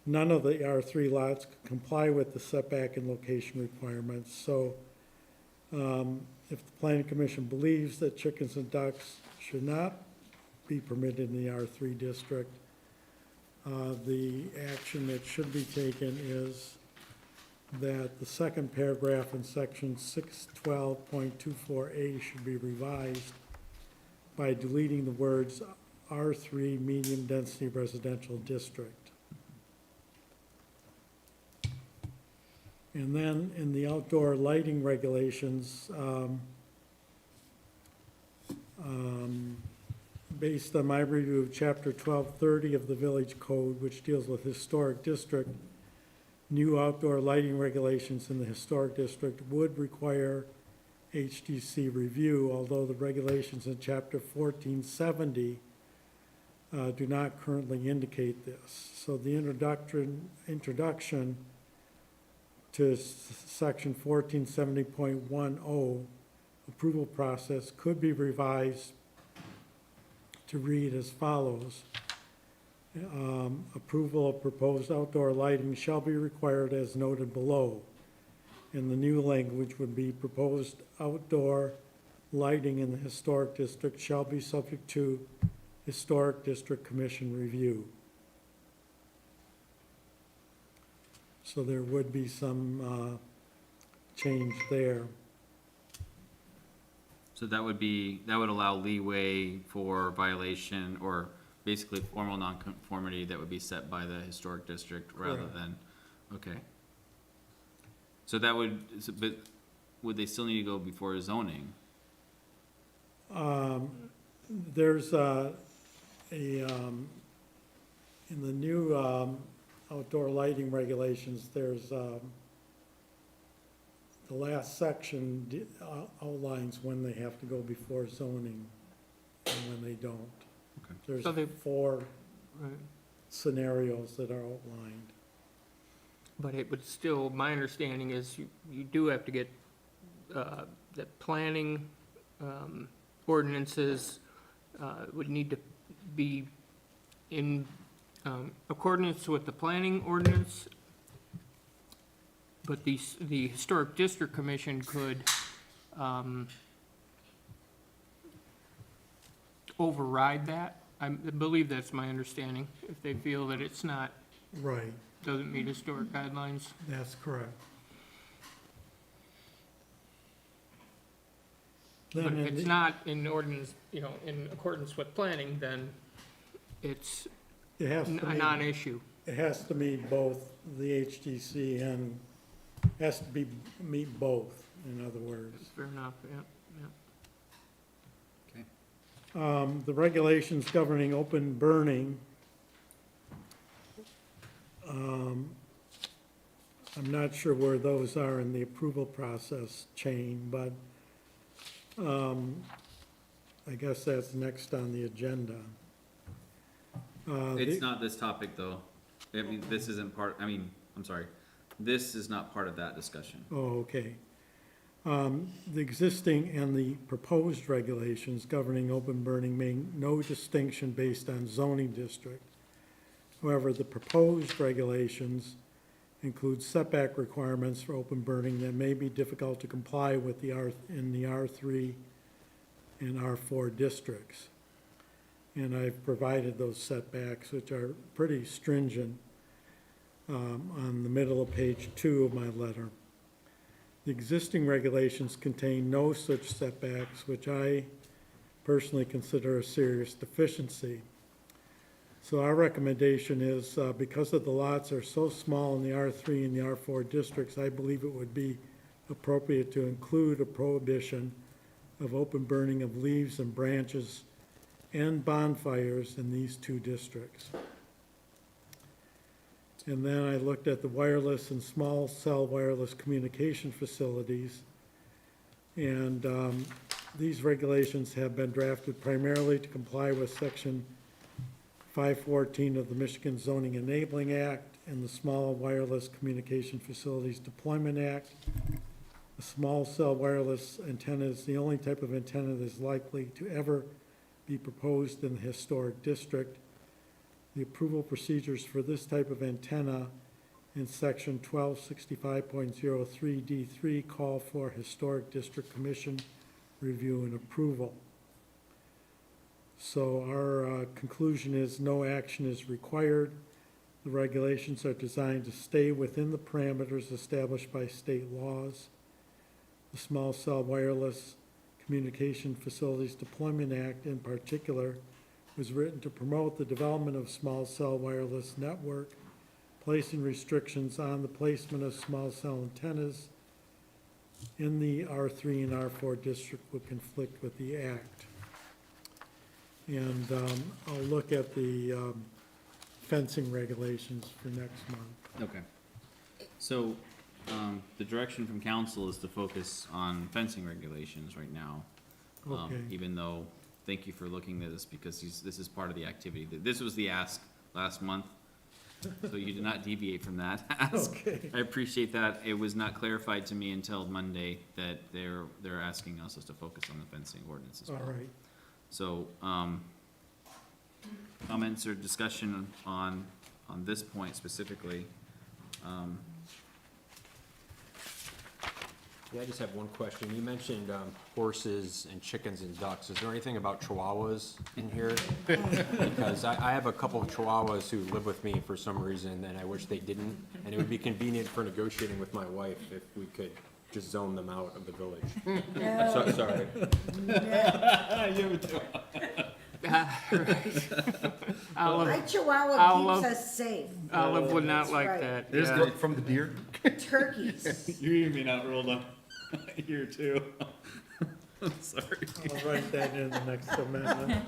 none of the R3 lots comply with the setback and location requirements. So if the planning commission believes that chickens and ducks should not be permitted in the R3 district, the action that should be taken is that the second paragraph in section 612.24A should be revised by deleting the words R3 medium density residential district. And then in the outdoor lighting regulations, based on my review of chapter 1230 of the village code, which deals with historic district, new outdoor lighting regulations in the historic district would require HDC review, although the regulations in chapter 1470 do not currently indicate this. So the introduction to section 1470.10 approval process could be revised to read as follows. Approval of proposed outdoor lighting shall be required as noted below. And the new language would be proposed outdoor lighting in the historic district shall be subject to Historic District Commission review. So there would be some change there. So that would allow leeway for violation or basically formal nonconformity that would be set by the historic district rather Correct. than, okay. So that would, but would they still need to go before zoning? There's in the new outdoor lighting regulations, there's the last section outlines when they have to go before zoning and when they don't. Okay. There's So they- 4 Right. scenarios that are outlined. But it would still, my understanding is you do have to get, the planning, ordinances, would need to be in, accordance with the planning ordinance. But the Historic District Commission could, override that. I believe that's my understanding, if they feel that it's not, Right, doesn't meet historic guidelines. that's correct. But Then if in it's the- not in ordinance, in accordance with planning, then it's it has a to meet, non-issue. it has to meet both the HDC and, has to meet both, in other words. Fair enough, yeah. The regulations governing open burning, I'm not sure where those are in the approval process chain, but I guess that's next on the agenda. It's not this topic, though. I mean, this isn't part, I'm sorry. This is not part of that discussion. Oh, okay. The existing and the proposed regulations governing open burning make no distinction based on zoning district. However, the proposed regulations include setback requirements for open burning that may be difficult to comply with in the R3 and R4 districts. And I've provided those setbacks, which are pretty stringent, on the middle of page 2 of my letter. The existing regulations contain no such setbacks, which I personally consider a serious deficiency. So our recommendation is, because of the lots are so small in the R3 and the R4 districts, I believe it would be appropriate to include a prohibition of open burning of leaves and branches and bonfires in these 2 districts. And then I looked at the wireless and small cell wireless communication facilities. And these regulations have been drafted primarily to comply with section 514 of the Michigan Zoning Enabling Act and the Small Wireless Communication Facilities Deployment Act. A small cell wireless antenna is the only type of antenna that is likely to ever be proposed in the historic district. The approval procedures for this type of antenna in section 1265.03 D3 call for Historic District Commission review and approval. So our conclusion is no action is required. The regulations are designed to stay within the parameters established by state laws. The Small Cell Wireless Communication Facilities Deployment Act in particular was written to promote the development of small cell wireless network. Placing restrictions on the placement of small cell antennas in the R3 and R4 district would conflict with the act. And I'll look at the fencing regulations for next month. Okay. So, the direction from council is to focus on fencing regulations right now. Okay. Even though, thank you for looking at this, because this is part of the activity. This was the ask last month, so you did not deviate from that ask. Okay. I appreciate that. It was not clarified to me until Monday that they're asking us to focus on the fencing ordinance as All well. right. So, comments or discussion on this point specifically? Yeah, I just have one question. You mentioned horses and chickens and ducks. Is there anything about chihuahuas in here? Because I have a couple of chihuahuas who live with me for some reason, and I wish they didn't. And it would be convenient for negotiating with my wife if we could just zone them out of the village. Sorry. Olive, My Chihuahua Olive. keeps us safe. Olive would not That's like right. that. There's yeah. the- from the deer? Turkeys. You're even outruled them here too. Sorry. I'll write that in the next amendment.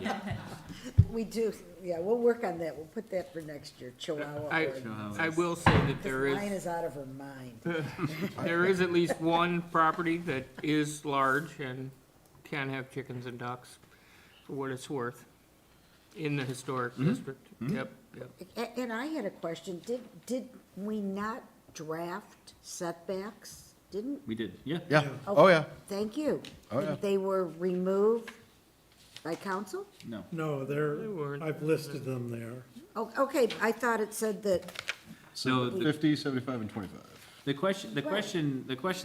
We do, yeah, we'll work on that. We'll put that for next year, Chihuahua. I, ordinance. I will say that there Because mine is, is out of her mind. there is at least one property that is large and can have chickens and ducks, for what it's worth, in the historic district. Yep, yep. And I had a question. Did we not draft setbacks? Didn't, We did, yeah. Yeah, oh, yeah. thank you. Oh, yeah. They were removed by council? No. No, They weren't. I've listed them there. Oh, okay, I thought it said that, So the 50, 75, and 25. The question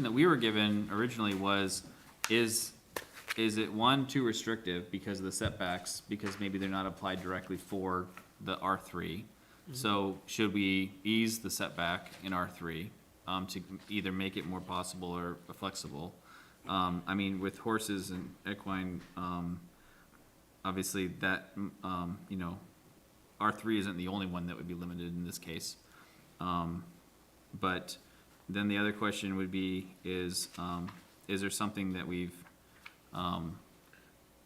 that we were given originally was, is it one, too restrictive because of the setbacks, because maybe they're not applied directly for the R3? So should we ease the setback in R3, to either make it more possible or flexible? I mean, with horses and equine, obviously that, you know, R3 isn't the only one that would be limited in this case. But then the other question would be, is there something that we've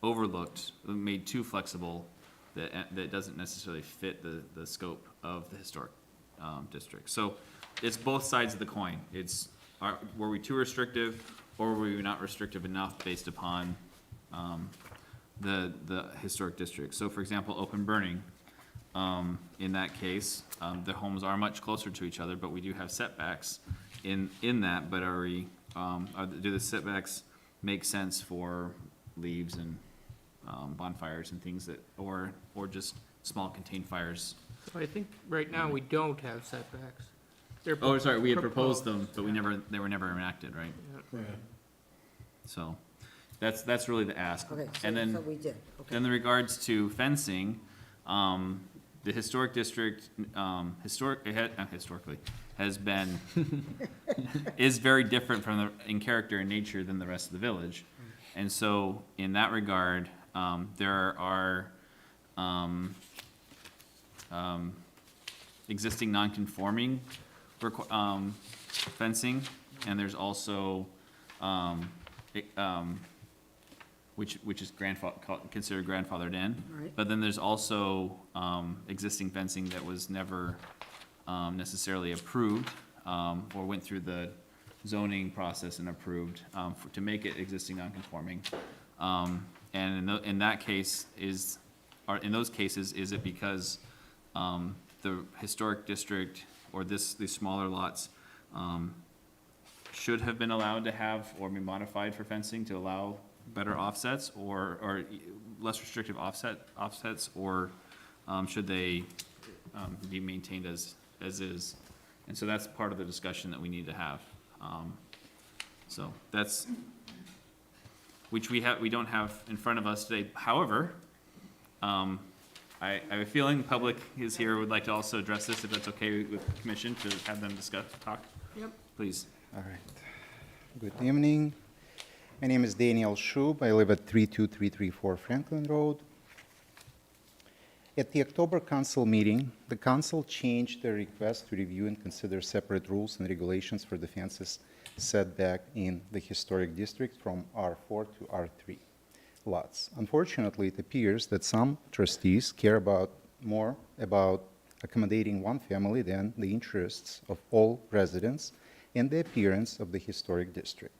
overlooked, made too flexible, that doesn't necessarily fit the scope of the historic district? So it's both sides of the coin. It's, were we too restrictive, or were we not restrictive enough based upon the historic district? So for example, open burning, in that case, the homes are much closer to each other, but we do have setbacks in that, but are we, do the setbacks make sense for leaves and bonfires and things that, or just small contained fires? So I think right now we don't have setbacks. They're Oh, sorry, we had proposed them, but they were never enacted, right? Yeah. So, that's really the ask. okay, And so then, we did, okay. then in regards to fencing, the historic district, historically, has been, is very different in character and nature than the rest of the village. And so, in that regard, there are, existing non-conforming fencing, and there's also, which is considered grandfathered in. Right. But then there's also, existing fencing that was never, necessarily approved, or went through the zoning process and approved, to make it existing non-conforming. And in that case in those cases, is it because, the historic district or these smaller lots, should have been allowed to have or be modified for fencing to allow better offsets or less restrictive offsets, or should they be maintained as is? And so that's part of the discussion that we need to have. So that's, which we don't have in front of us today. However, I have a feeling the public is here, would like to also address this, if that's okay with the commission, to have them talk. Yep. Please. All right. Good evening. My name is Daniel Schub. I live at 32334 Franklin Road. At the October council meeting, the council changed their request to review and consider separate rules and regulations for the fences setback in the historic district from R4 to R3 lots. Unfortunately, it appears that some trustees care more about accommodating one family than the interests of all residents and the appearance of the historic district,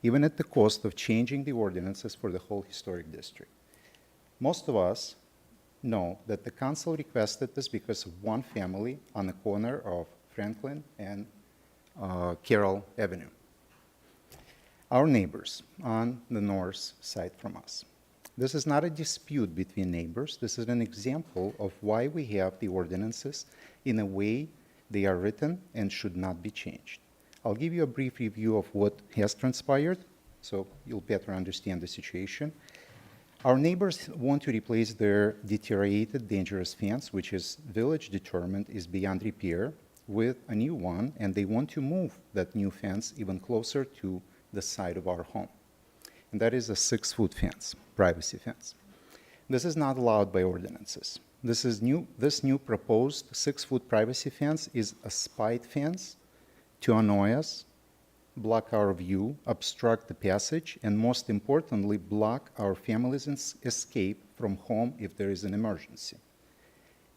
even at the cost of changing the ordinances for the whole historic district. Most of us know that the council requested this because of one family on the corner of Franklin and Carroll Avenue, our neighbors on the north side from us. This is not a dispute between neighbors. This is an example of why we have the ordinances in a way they are written and should not be changed. I'll give you a brief review of what has transpired so you'll better understand the situation. Our neighbors want to replace their deteriorated, dangerous fence, which is village determined is beyond repair, with a new one, and they want to move that new fence even closer to the side of our home. And that is a 6-foot fence, privacy fence. This is not allowed by ordinances. This new proposed 6-foot privacy fence is a spite fence to annoy us, block our view, obstruct the passage, and most importantly, block our family's escape from home if there is an emergency.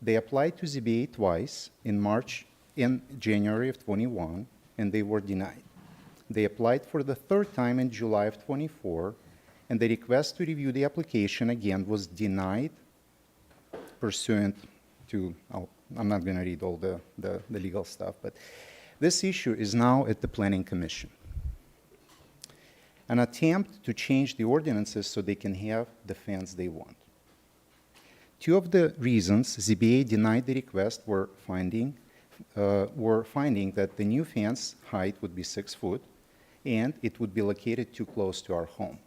They applied to ZBA twice, in January of 21, and they were denied. They applied for the third time in July of 24, and the request to review the application again was denied pursuant to, I'm not going to read all the legal stuff, but this issue is now at the Planning Commission. An attempt to change the ordinances so they can have the fence they want. Two of the reasons ZBA denied the request were finding that the new fence height would be 6 foot and it would be located too close to our home,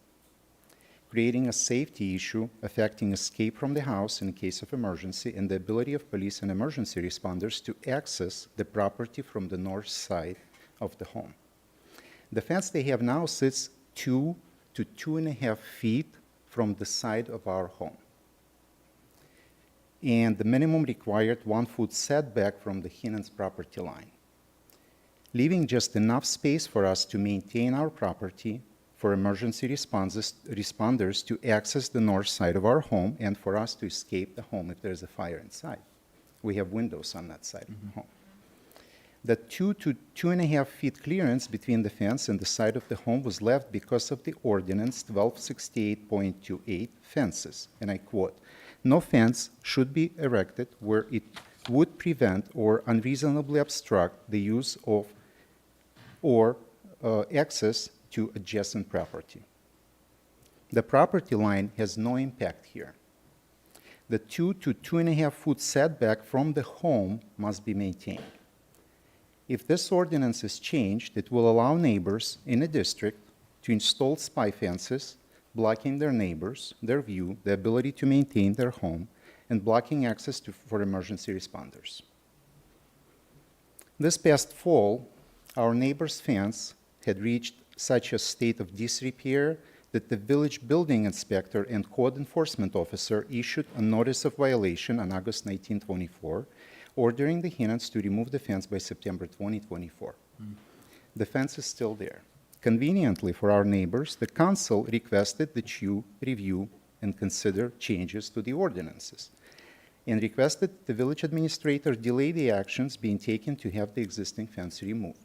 creating a safety issue affecting escape from the house in case of emergency and the ability of police and emergency responders to access the property from the north side of the home. The fence they have now sits 2 to 2.5 feet from the side of our home, and the minimum required 1 foot setback from the Heenan's property line, leaving just enough space for us to maintain our property, for emergency responders to access the north side of our home, and for us to escape the home if there's a fire inside. We have windows on that side of the home. The 2 to 2.5 feet clearance between the fence and the side of the home was left because of the ordinance 1268.28 fences, and I quote, "No fence should be erected where it would prevent or unreasonably obstruct the use of or access to adjacent property." The property line has no impact here. The 2 to 2.5 foot setback from the home must be maintained. If this ordinance is changed, it will allow neighbors in a district to install spy fences, blocking their neighbors, their view, the ability to maintain their home, and blocking access for emergency responders. This past fall, our neighbor's fence had reached such a state of disrepair that the village building inspector and code enforcement officer issued a notice of violation on August 1924, ordering the Heenans to remove the fence by September 2024. The fence is still there. Conveniently for our neighbors, the council requested that you review and consider changes to the ordinances, and requested the village administrator delay the actions being taken to have the existing fence removed.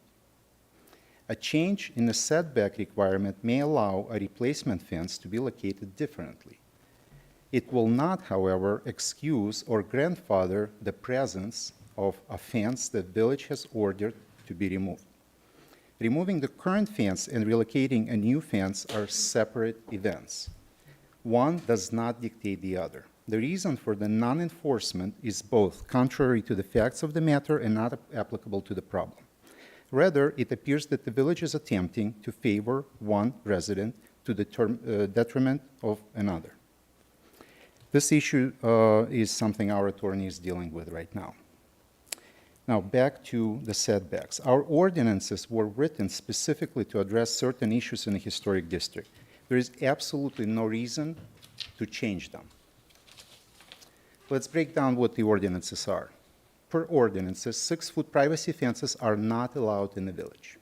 A change in the setback requirement may allow a replacement fence to be located differently. It will not, however, excuse or grandfather the presence of a fence the village has ordered to be removed. Removing the current fence and relocating a new fence are separate events. One does not dictate the other. The reason for the non-enforcement is both contrary to the facts of the matter and not applicable to the problem. Rather, it appears that the village is attempting to favor one resident to the detriment of another. This issue is something our attorney is dealing with right now. Now, back to the setbacks. Our ordinances were written specifically to address certain issues in a historic district. There is absolutely no reason to change them. Let's break down what the ordinances are. Per ordinances, 6-foot privacy fences are not allowed in the village.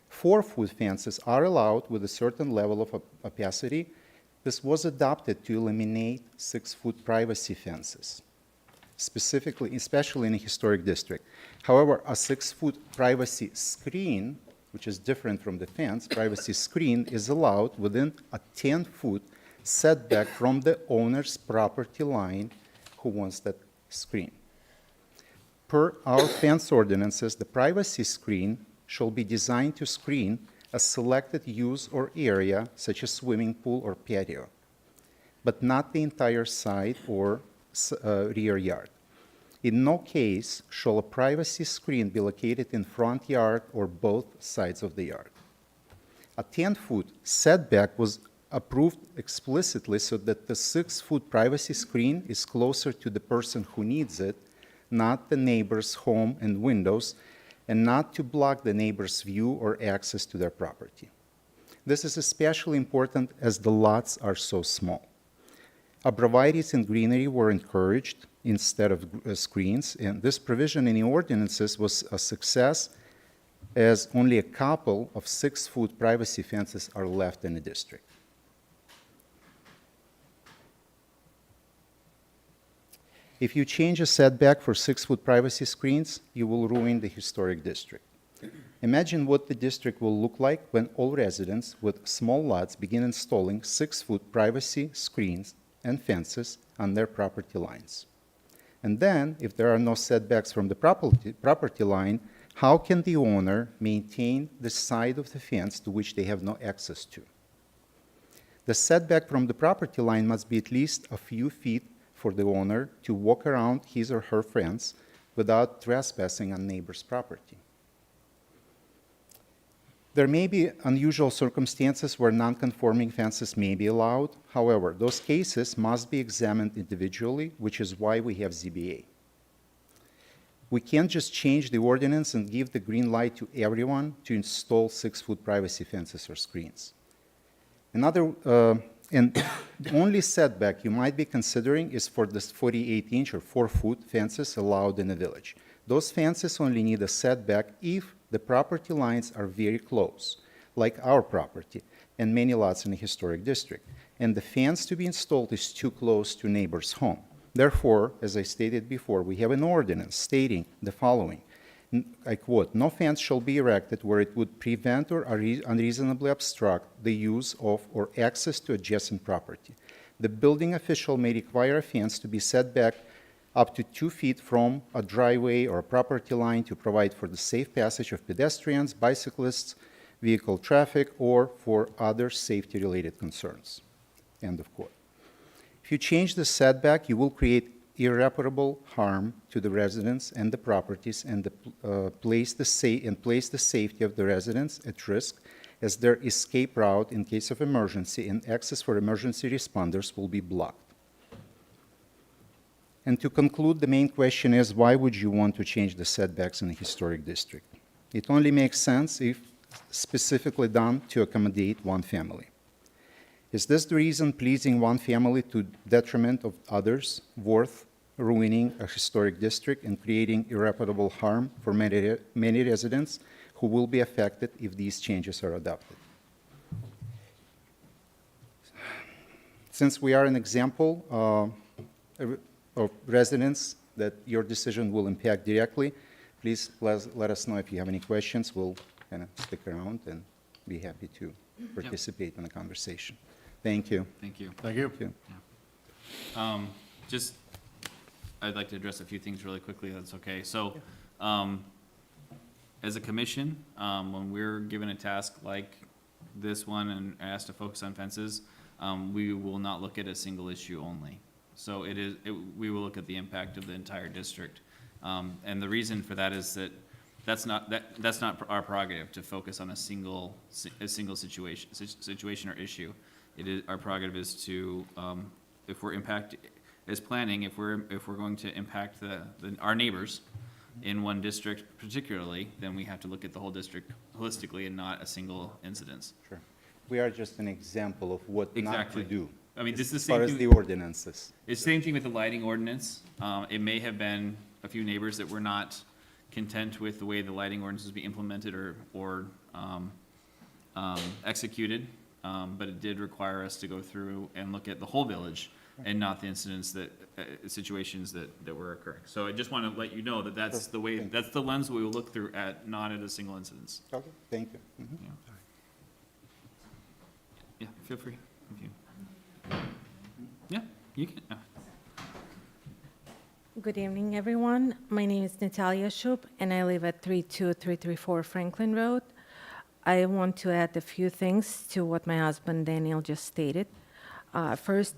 4-foot fences are allowed with a certain level of opacity. This was adopted to eliminate 6-foot privacy fences, specifically, especially in a historic district. However, a 6-foot privacy screen, which is different from the fence, privacy screen is allowed within a 10-foot setback from the owner's property line who wants that screen. Per our fence ordinances, the privacy screen shall be designed to screen a selected use or area, such as swimming pool or patio, but not the entire side or rear yard. In no case shall a privacy screen be located in front yard or both sides of the yard. A 10-foot setback was approved explicitly so that the 6-foot privacy screen is closer to the person who needs it, not the neighbor's home and windows, and not to block the neighbor's view or access to their property. This is especially important as the lots are so small. Arborvitaes and greenery were encouraged instead of screens, and this provision in the ordinances was a success as only a couple of 6-foot privacy fences are left in the district. If you change a setback for 6-foot privacy screens, you will ruin the historic district. Imagine what the district will look like when all residents with small lots begin installing 6-foot privacy screens and fences on their property lines. And then, if there are no setbacks from the property line, how can the owner maintain the side of the fence to which they have no access to? The setback from the property line must be at least a few feet for the owner to walk around his or her fence without trespassing on neighbor's property. There may be unusual circumstances where non-conforming fences may be allowed. However, those cases must be examined individually, which is why we have ZBA. We can't just change the ordinance and give the green light to everyone to install 6-foot privacy fences or screens. And the only setback you might be considering is for the 48-inch or 4-foot fences allowed in the village. Those fences only need a setback if the property lines are very close, like our property and many lots in the historic district, and the fence to be installed is too close to neighbor's home. Therefore, as I stated before, we have an ordinance stating the following. I quote, "No fence shall be erected where it would prevent or unreasonably obstruct the use of or access to adjacent property. The building official may require a fence to be set back up to 2 feet from a driveway or a property line to provide for the safe passage of pedestrians, bicyclists, vehicle traffic, or for other safety-related concerns." End of quote. If you change the setback, you will create irreparable harm to the residents and the properties and place the safety of the residents at risk, as their escape route in case of emergency and access for emergency responders will be blocked. And to conclude, the main question is, why would you want to change the setbacks in a historic district? It only makes sense if specifically done to accommodate one family. Is this the reason pleasing one family to detriment of others worth ruining a historic district and creating irreparable harm for many residents who will be affected if these changes are adopted? Since we are an example of residents that your decision will impact directly, please let us know if you have any questions. We'll kind of stick around and be happy to participate in the conversation. Thank you. Thank you. Thank you. Thank you. Just, I'd like to address a few things really quickly, that's okay. So, as a commission, when we're given a task like this one and asked to focus on fences, we will not look at a single issue only. So we will look at the impact of the entire district. And the reason for that is that that's not our prerogative to focus on a single situation or issue. Our prerogative is to, if we're as planning, if we're going to impact our neighbors in one district particularly, then we have to look at the whole district holistically and not a single incidence. Sure. We are just an example of what not Exactly. to do. I mean, this is the As far same as thing. the ordinances. It's the same thing with the lighting ordinance. It may have been a few neighbors that were not content with the way the lighting ordinance was being implemented or executed. But it did require us to go through and look at the whole village and not the incidents situations that were occurring. So I just want to let you know that that's the way, that's the lens we will look through not at a single incidence. Okay, thank you. Mhm. Yeah, feel free. If you- Yeah, you can. Good evening, everyone. My name is Natalia Shoup, and I live at 32334 Franklin Road. I want to add a few things to what my husband Daniel just stated. First,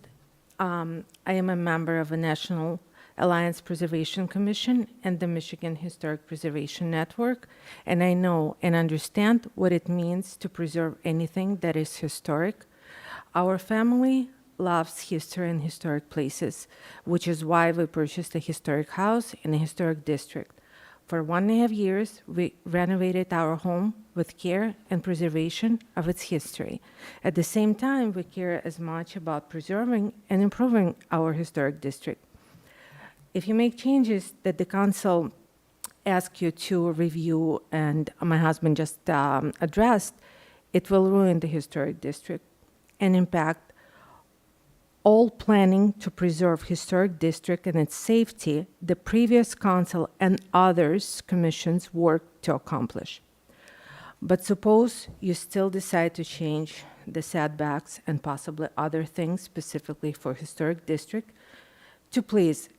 I am a member of the National Alliance Preservation Commission and the Michigan Historic Preservation Network, and I know and understand what it means to preserve anything that is historic. Our family loves history and historic places, which is why we purchased a historic house in a historic district. For 1.5 years, we renovated our home with care and preservation of its history. At the same time, we care as much about preserving and improving our historic district. If you make changes that the council asks you to review, and my husband just addressed, it will ruin the historic district and impact all planning to preserve historic district and its safety the previous council and others commissions worked to accomplish. But suppose you still decide to change the setbacks and possibly other things specifically for historic district to please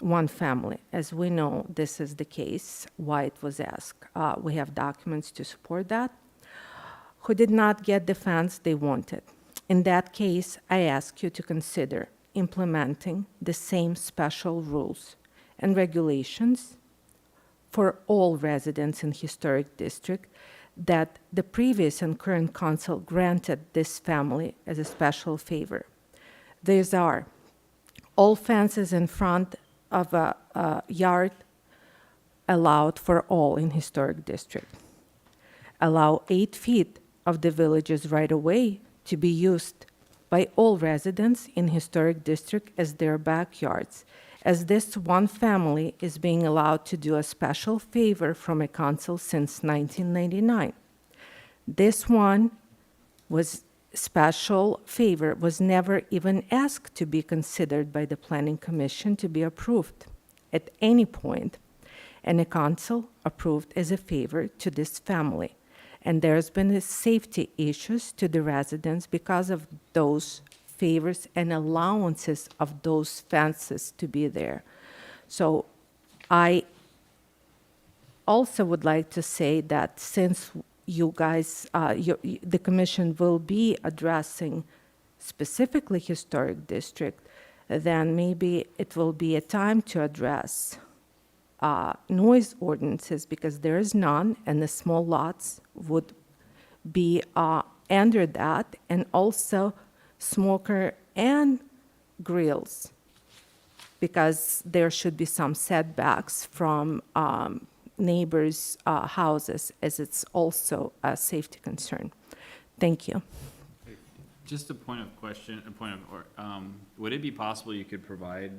one family. As we know, this is the case, why it was asked. We have documents to support that, who did not get the fence they wanted. In that case, I ask you to consider implementing the same special rules and regulations for all residents in historic district that the previous and current council granted this family as a special favor. These are all fences in front of a yard allowed for all in historic district. Allow 8 feet of the village's right-of-way to be used by all residents in historic district as their backyards, as this one family is being allowed to do a special favor from a council since 1999. This one was special favor was never even asked to be considered by the Planning Commission to be approved at any point, and the council approved as a favor to this family. And there's been a safety issues to the residents because of those favors and allowances of those fences to be there. So I also would like to say that since you guys, the commission will be addressing specifically historic district, then maybe it will be a time to address noise ordinances, because there is none, and the small lots would be under that, and also smoker and grills, because there should be some setbacks from neighbors' houses, as it's also a safety concern. Thank you. Just a point of question, would it be possible you could provide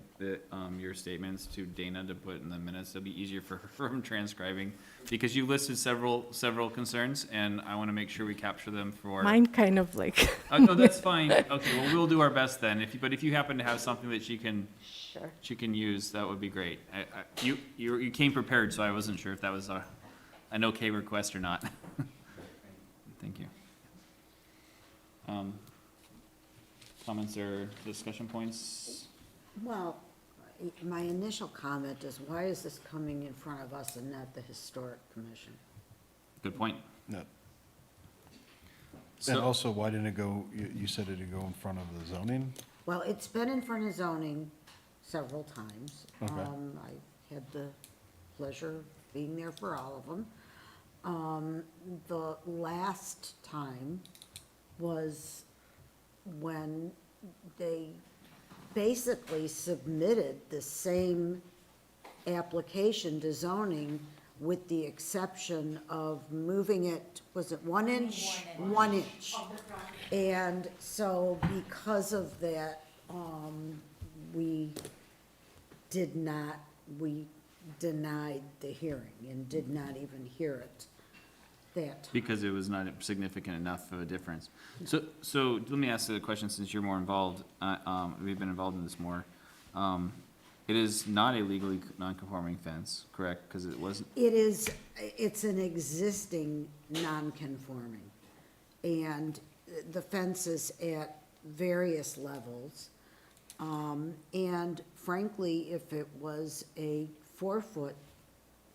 your statements to Dana to put in the minutes? It'll be easier for him transcribing, because you listed several concerns, and I want to make sure we capture them for. Mine kind of like, No, that's fine. Okay, well, we'll do our best then. But if you happen to have something that she can use, that would be great. You came prepared, so I wasn't sure if that was an okay request or not. Thank you. Comments or discussion points? Well, my initial comment is, why is this coming in front of us and not the Historic Commission? Good point. No. And So, also, why didn't it go, you said it'd go in front of the zoning? Well, it's been in front of zoning several times. Okay. I had the pleasure of being there for all of them. The last time was when they basically submitted the same application to zoning with the exception of moving it, was it 1 inch? 1 inch. And so because of that, we denied the hearing and did not even hear it that time. because it was not significant enough of a difference. So let me ask you a question, since you're more involved, we've been involved in this more. It is not a legally non-conforming fence, correct? Because it wasn't, It's an existing non-conforming. And the fence is at various levels. And frankly, if it was a 4-foot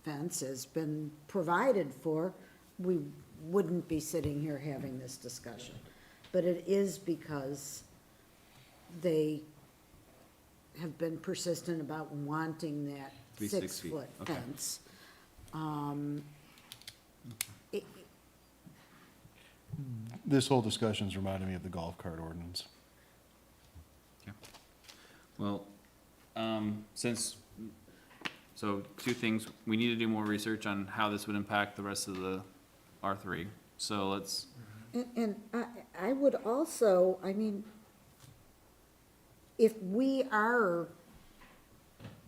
fence has been provided for, we wouldn't be sitting here having this discussion. But it is because they have been persistent about wanting that Be 6 feet, 6-foot okay. fence. It- This whole discussion's reminding me of the golf cart ordinance. well, so 2 things, we need to do more research on how this would impact the rest of the R3. So let's, And I would also, I mean, if we are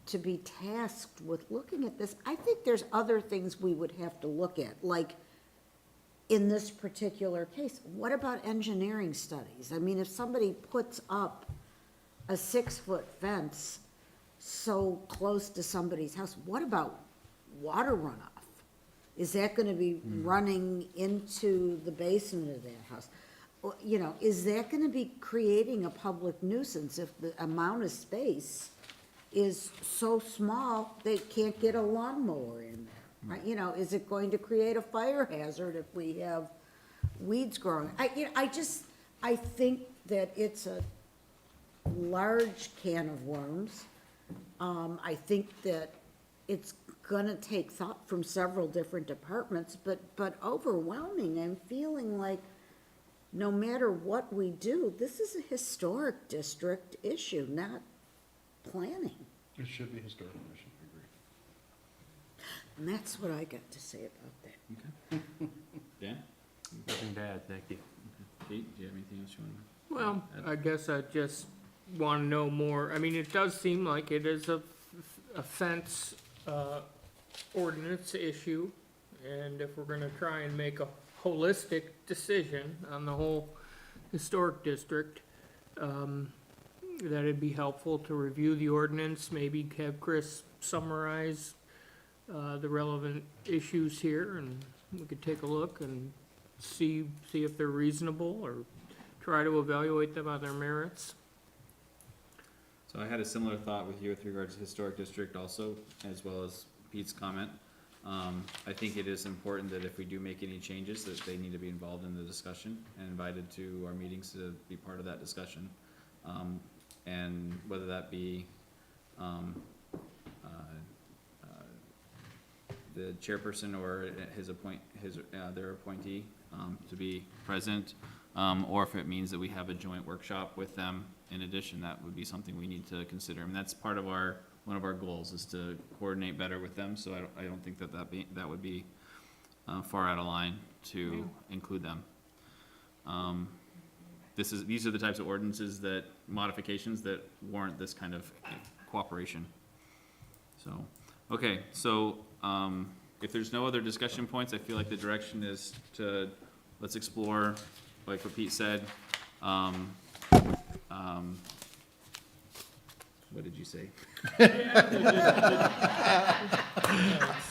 to be tasked with looking at this, I think there's other things we would have to look at, like, in this particular case, what about engineering studies? I mean, if somebody puts up a 6-foot fence so close to somebody's house, what about water runoff? Is that gonna be running into the basement of that house? Or, you know, is that gonna be creating a public nuisance if the amount of space is so small, they can't get a lawnmower in there? Right? You know, is it going to create a fire hazard if we have weeds growing? I think that it's a large can of worms. I think that it's gonna take thought from several different departments, but overwhelming. I'm feeling like no matter what we do, this is a historic district issue, not planning. It should be historic commission, I agree. And that's what I got to say about that. Dan? Nothing to add, thank you. Pete, do you have anything else you want to? Well, I guess I just want to know more. I mean, it does seem like it is a fence ordinance issue. And if we're going to try and make a holistic decision on the whole historic district, that it'd be helpful to review the ordinance, maybe have Chris summarize the relevant issues here, and we could take a look and see if they're reasonable, or try to evaluate them on their merits. So I had a similar thought with you with regards to historic district also, as well as Pete's comment. I think it is important that if we do make any changes, that they need to be involved in the discussion and invited to our meetings to be part of that discussion. And whether that be, the chairperson or their appointee, to be present, or if it means that we have a joint workshop with them in addition, that would be something we need to consider. And that's part of one of our goals, is to coordinate better with them, so I don't think that would be far out of line to include them. These are the types of ordinances modifications that warrant this kind of cooperation. So, okay, so, if there's no other discussion points, I feel like the direction is let's explore, like what Pete said, what did you say?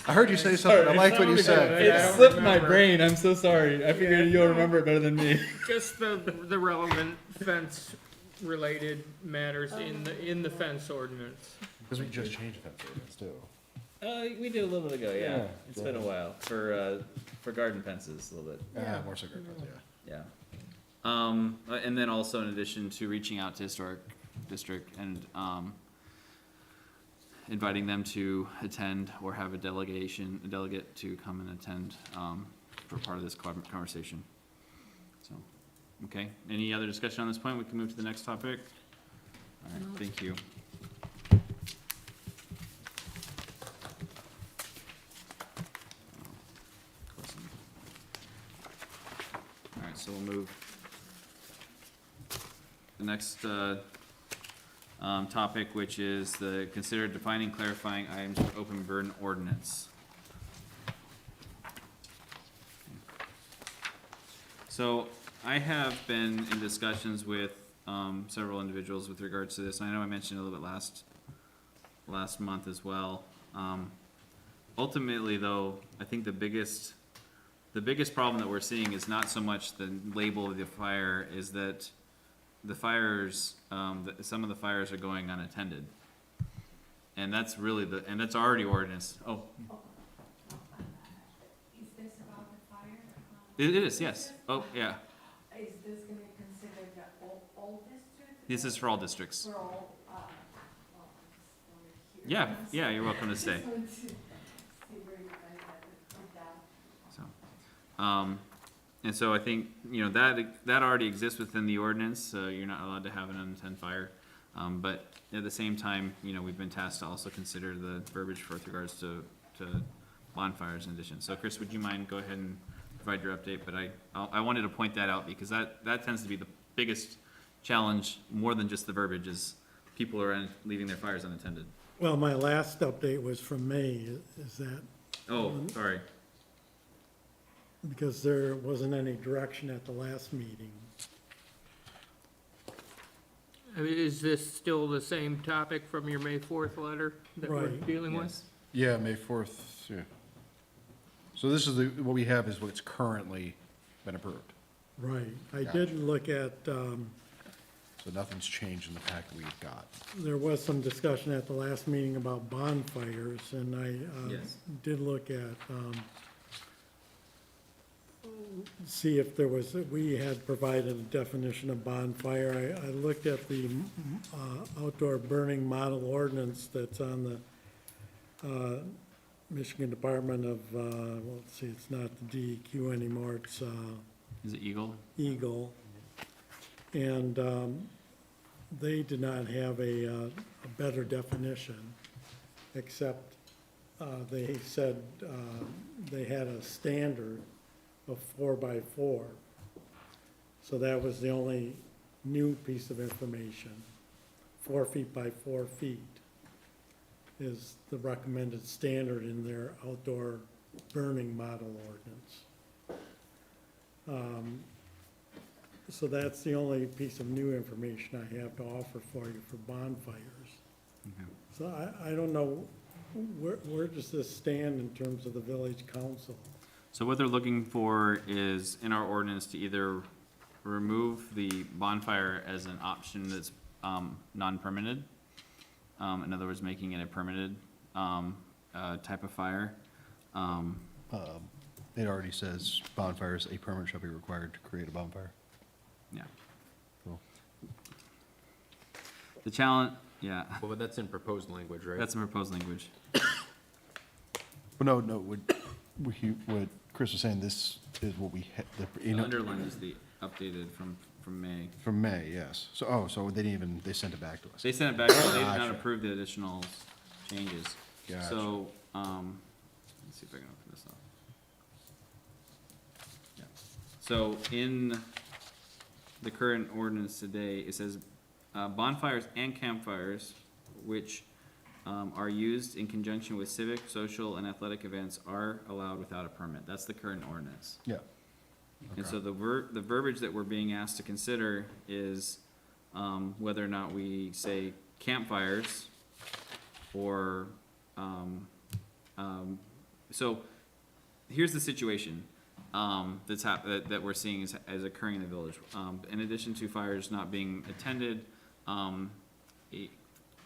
I heard you say something, I liked what you said. It slipped my brain. I'm so sorry, I figured you'll remember it better than me. Just the relevant fence-related matters in the fence ordinance. Because we just changed that ordinance too. We did a little bit ago, Yeah. It's been a while, for for garden fences, a little bit. More cigarette fence, yeah. Yeah. And then also in addition to reaching out to historic district and, inviting them to attend or have a delegate to come and attend, for part of this conversation. So, okay, any other discussion on this point? We can move to the next topic. All right, thank you. All right, so we'll move. The next, topic, which is the consider defining, clarifying items for open burn ordinance. So I have been in discussions with, several individuals with regards to this, and I know I mentioned it a little bit last month as well. Ultimately, though, I think the biggest problem that we're seeing is not so much the label of the fire, is that the fires, some of the fires are going unattended. And that's really and that's already ordinance. Oh, Is this about the fire? it is, yes. Oh, yeah. Is this gonna be considered all districts? This is for all districts. For all, well, Yeah, yeah, you're welcome to stay. Just want to see where you guys have it put down. So, and so I think, that already exists within the ordinance, so you're not allowed to have an unattended fire. But at the same time, we've been tasked to also consider the verbiage with regards to bonfires in addition. So Chris, would you mind go ahead and provide your update? But I wanted to point that out because that tends to be the biggest challenge, more than just the verbiage, is people are leaving their fires unattended. Well, my last update was from May, is that, Oh, sorry. because there wasn't any direction at the last meeting. I mean, is this still the same topic from your May 4th letter that we're Right. dealing with? Yes. Yeah, May 4th, yeah. So this is what we have is what's currently been approved. Right, I did look at, So nothing's changed in the packet we've got. there was some discussion at the last meeting about bonfires, and I Yes. did look at, see if there was, we had provided a definition of bonfire. I looked at the outdoor burning model ordinance that's on the Michigan Department of, well, let's see, it's not the DEQ anymore, it's Is it Eagle? Eagle. And they did not have a better definition, except they said they had a standard of 4x4. So that was the only new piece of information. 4 feet by 4 feet is the recommended standard in their outdoor burning model ordinance. So that's the only piece of new information I have to offer for you for bonfires. Okay. So I don't know, where does this stand in terms of the village council? So what they're looking for is in our ordinance to either remove the bonfire as an option that's non-permitted. In other words, making it a permitted type of fire. It already says bonfires, a permit shall be required to create a bonfire. Yeah. Cool. The challenge, yeah, Well, but that's in proposed language, right? that's in proposed language. But no, what Chris was saying, this is what we, The underline is the updated from May. from May, yes. So, so they didn't even, they sent it back to us. They sent it back, but they did not Gotcha. approve the additional changes. Gotcha. So, let's see if I can open this up. Yeah. So in the current ordinance today, it says, bonfires and campfires, which, are used in conjunction with civic, social, and athletic events are allowed without a permit. That's the current ordinance. Yeah. And so the verbiage that we're being asked to consider is, whether or not we say campfires or, so here's the situation, that we're seeing as occurring in the village. In addition to fires not being attended,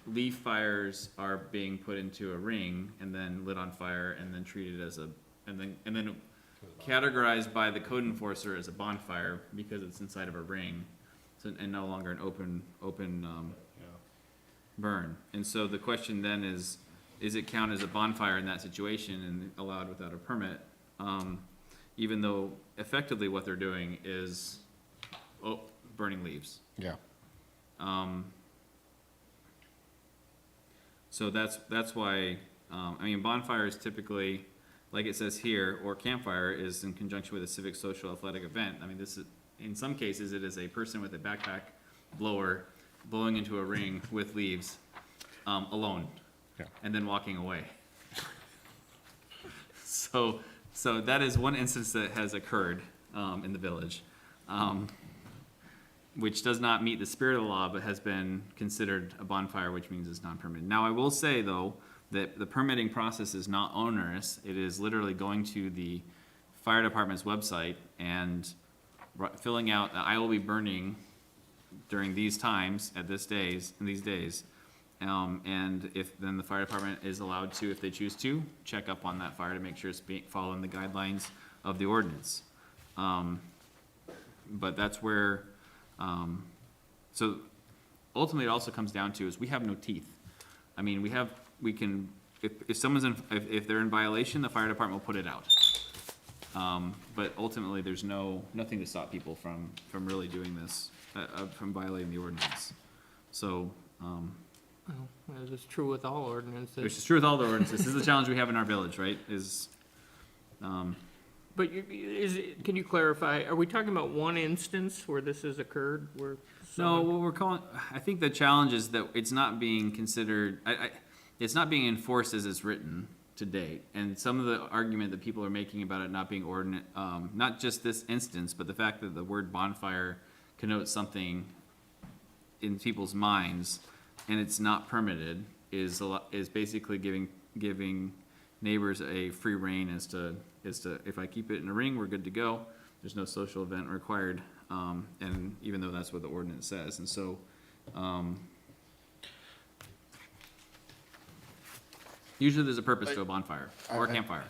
leaf fires are being put into a ring and then lit on fire and then treated as and then categorized by the code enforcer as a bonfire because it's inside of a ring, so, and no longer an open, burn. And so the question then is it count as a bonfire in that situation and allowed without a permit? Even though effectively what they're doing is, burning leaves. Yeah. So that's why, I mean, bonfire is typically, like it says here, or campfire is in conjunction with a civic, social, athletic event. I mean, this is, in some cases, it is a person with a backpack blower blowing into a ring with leaves, alone. Yeah. And then walking away. So that is one instance that has occurred, in the village. Which does not meet the spirit of the law, but has been considered a bonfire, which means it's non-permitted. Now, I will say, though, that the permitting process is not onerous. It is literally going to the fire department's website and filling out, I will be burning during these times, in these days. And if, then the fire department is allowed to, if they choose to, check up on that fire to make sure it's following the guidelines of the ordinance. But that's where, so ultimately it also comes down to is we have no teeth. I mean, if someone's if they're in violation, the fire department will put it out. But ultimately, there's nothing to stop people from really doing this, from violating the ordinance. So, Well, as is true with all ordinances. which is true with all the ordinances. This is the challenge we have in our village, right? But can you clarify, are we talking about one instance where this has occurred, where No, someone? what we're calling, I think the challenge is that it's not being considered, it's not being enforced as it's written to date. And some of the argument that people are making about it not being not just this instance, but the fact that the word bonfire connotes something in people's minds and it's not permitted is basically giving neighbors a free rein as to, if I keep it in a ring, we're good to go. There's no social event required, and even though that's what the ordinance says, and so, usually there's a purpose to a bonfire or a campfire.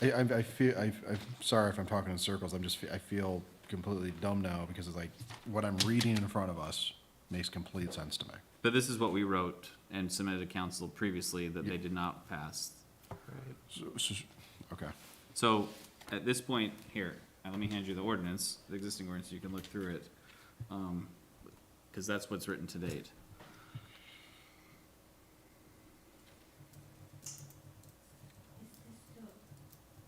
I feel, I'm sorry if I'm talking in circles, I feel completely dumb now because it's like, what I'm reading in front of us makes complete sense to me. But this is what we wrote and submitted to council previously that they did not pass. Okay. So, at this point, here, let me hand you the ordinance, the existing ordinance, you can look through it. Cause that's what's written to date. Is this the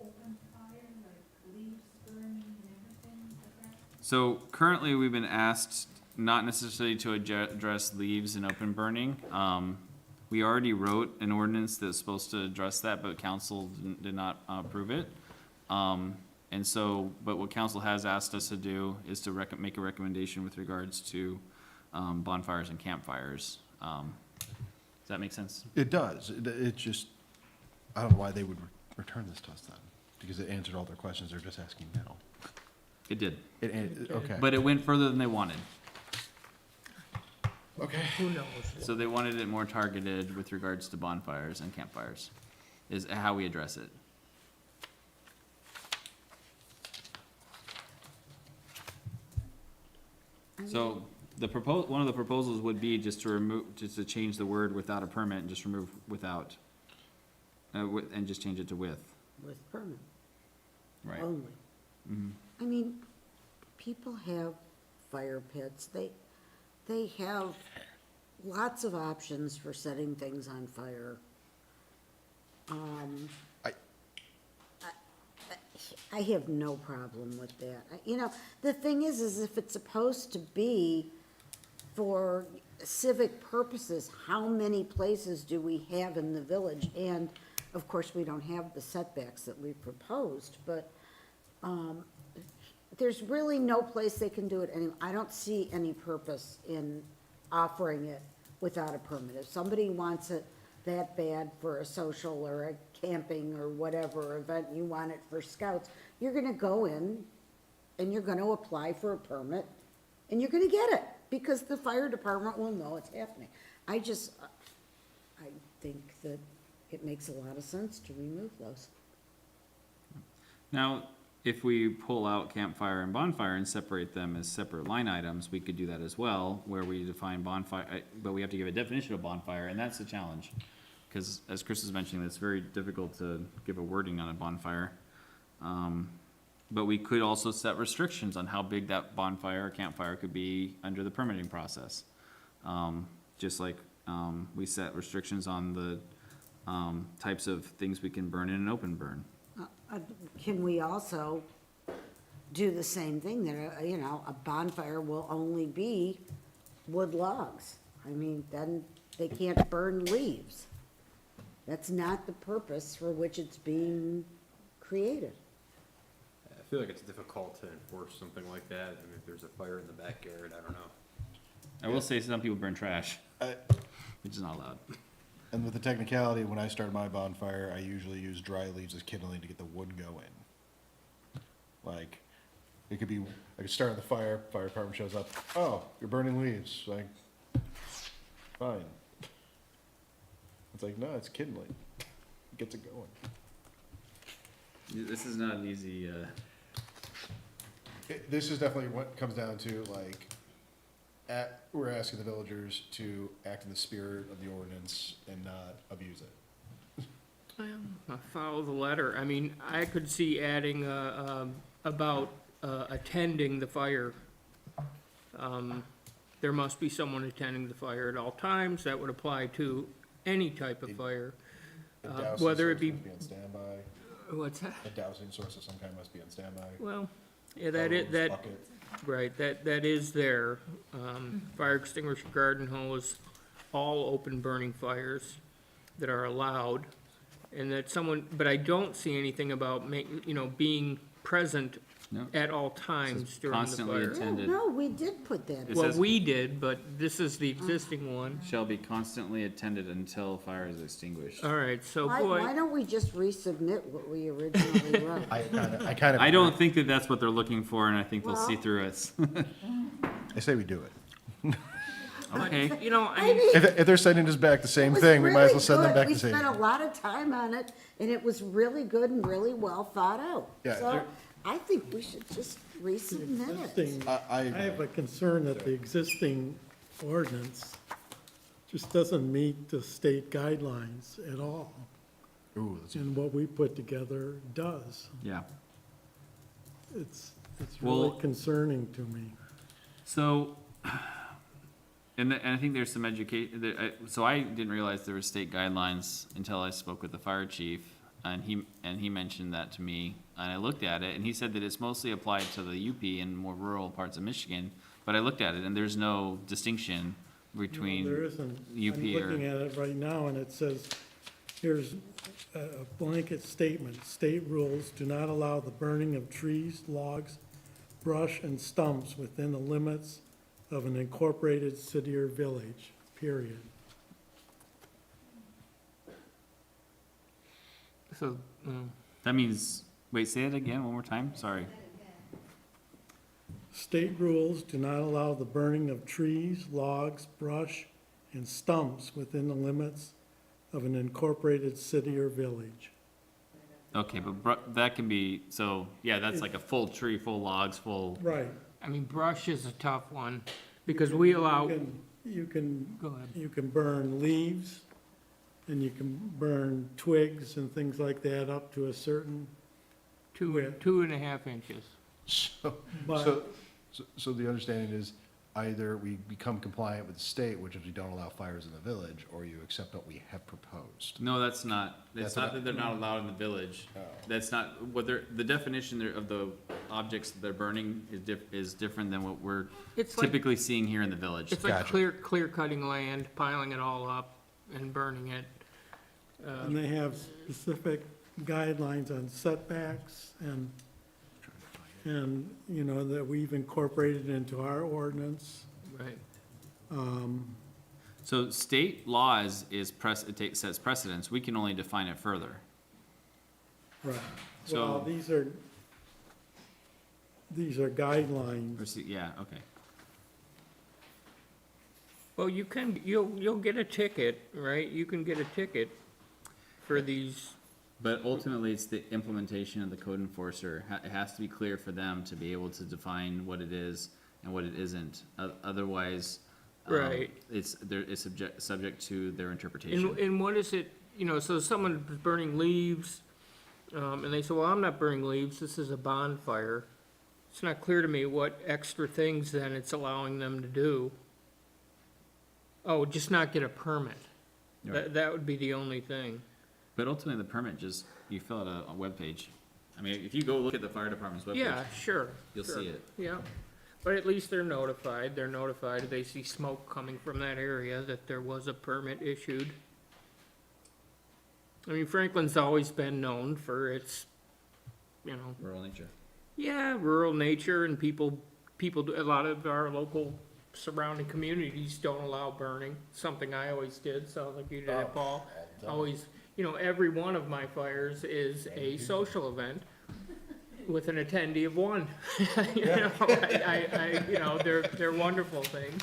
open fire, like leaves burning and everything like that? So currently, we've been asked not necessarily to address leaves and open burning. We already wrote an ordinance that's supposed to address that, but council did not approve it. And so, but what council has asked us to do is to make a recommendation with regards to bonfires and campfires. Does that make sense? It does. It just, I don't know why they would return this to us then, because it answered all their questions. They're just asking now. It did, Okay. but it went further than they wanted. Okay. Who knows? So they wanted it more targeted with regards to bonfires and campfires, is how we address it. So one of the proposals would be just to change the word without a permit and just remove without, and just change it to with, With permit right? only. Mhm. I mean, people have fire pits, they have lots of options for setting things on fire. I have no problem with that. You know, the thing is if it's supposed to be for civic purposes, how many places do we have in the village? And, of course, we don't have the setbacks that we proposed, but, there's really no place they can do it anyway. I don't see any purpose in offering it without a permit. If somebody wants it that bad for a social or a camping or whatever event, you want it for scouts, you're gonna go in and you're gonna apply for a permit and you're gonna get it because the fire department will know it's happening. I think that it makes a lot of sense to remove those. Now, if we pull out campfire and bonfire and separate them as separate line items, we could do that as well, where we define bonfire, but we have to give a definition of bonfire, and that's the challenge. Cause as Chris was mentioning, it's very difficult to give a wording on a bonfire. But we could also set restrictions on how big that bonfire or campfire could be under the permitting process. Just like, we set restrictions on the, types of things we can burn in an open burn. Can we also do the same thing, that, you know, a bonfire will only be wood logs? I mean, then they can't burn leaves. That's not the purpose for which it's being created. I feel like it's difficult to enforce something like that. I mean, if there's a fire in the backyard, I don't know. I will say some people burn trash, I- which is not allowed. And with the technicality, when I start my bonfire, I usually use dry leaves as kindling to get the wood going. Like, it could be, I could start the fire, fire department shows up, oh, you're burning leaves, like, fine. It's like, no, it's kindling, gets it going. This is not an easy, This is definitely what comes down to, like, we're asking the villagers to act in the spirit of the ordinance and not abuse it. Well, follow the letter. I mean, I could see adding, about, attending the fire. There must be someone attending the fire at all times. That would apply to any type of fire. A dousing Whether it source be, must on standby, what's that? a dousing source of some kind must be on standby. Well, yeah, that is, Hose, that, bucket. right, that is there. Fire extinguisher, garden hose, all open burning fires that are allowed. And that someone, but I don't see anything about being present No. at all times during the constantly fire. attend- Attended. No, we did put that. It Well, says- we did, but this is the existing one. shall be constantly attended until fire is extinguished. All right, so Why boy, don't we just resubmit what we originally wrote? I kind of. I don't think that that's what they're looking for, and I think they'll see Well- through us. I say we do it. Okay, I mean, If they're sending us back the same it was thing, we might as really well send them good. back We the same. spent a lot of time on it, and it was really good and really well thought out. Yeah, So there- I think we should just resubmit it. Existing- I I have a concern that the existing ordinance just doesn't meet the state guidelines at all, Ooh, that's, and what we put together does. yeah. It's really Well- concerning to me. So, and I think there's some education, so I didn't realize there were state guidelines until I spoke with the fire chief, and he mentioned that to me, and I looked at it, and he said that it's mostly applied to the UP and more rural parts of Michigan, but I looked at it, and there's no distinction between There isn't. UP I'm looking at it right now, and it says, here's a blanket statement. State rules do not allow the burning of trees, logs, brush, and stumps within the limits of an incorporated city or village, period. so, that means, wait, say it again one more time, sorry. State rules do not allow the burning of trees, logs, brush, and stumps within the limits of an incorporated city or village. Okay, but that can be, so, yeah, that's like a full tree, full logs, full, Right. I mean, brush is a tough one, because we allow, You can, go ahead. you can burn leaves, and you can burn twigs and things like that up to a certain, Two, Where? 2.5 inches. but, so the understanding is either we become compliant with the state, which is we don't allow fires in the village, or you accept what we have proposed. no, that's not, it's That's not not- that they're not allowed in the village. Oh. That's not, what they're, the definition there of the objects that they're burning is different than what we're It's like, typically seeing here in the village. it's like Gotcha. clear cutting land, piling it all up and burning it. and they have specific guidelines on setbacks and, you know, that we've incorporated into our ordinance. Right. So state law sets precedence, we can only define it further. Right. So- Well, these are guidelines. Yeah, okay. Well, you can, you'll get a ticket, right? You can get a ticket for these But ultimately, it's the implementation of the code enforcer. It has to be clear for them to be able to define what it is and what it isn't. Otherwise, Right. it's subject to their interpretation. And what is it, so someone is burning leaves, and they say, well, I'm not burning leaves, this is a bonfire. It's not clear to me what extra things then it's allowing them to do. Oh, just not get a permit. Right. That would be the only thing. But ultimately, the permit you fill out a webpage. I mean, if you go look at the fire department's webpage. Yeah, sure. You'll sure. see it. Yeah, but at least they're notified, if they see smoke coming from that area, that there was a permit issued. I mean, Franklin's always been known for its, Rural nature. yeah, rural nature, and a lot of our local surrounding communities don't allow burning, something I always did, sounds like you did it, Paul. Always, every one of my fires is a social event with an attendee of one. They're wonderful things.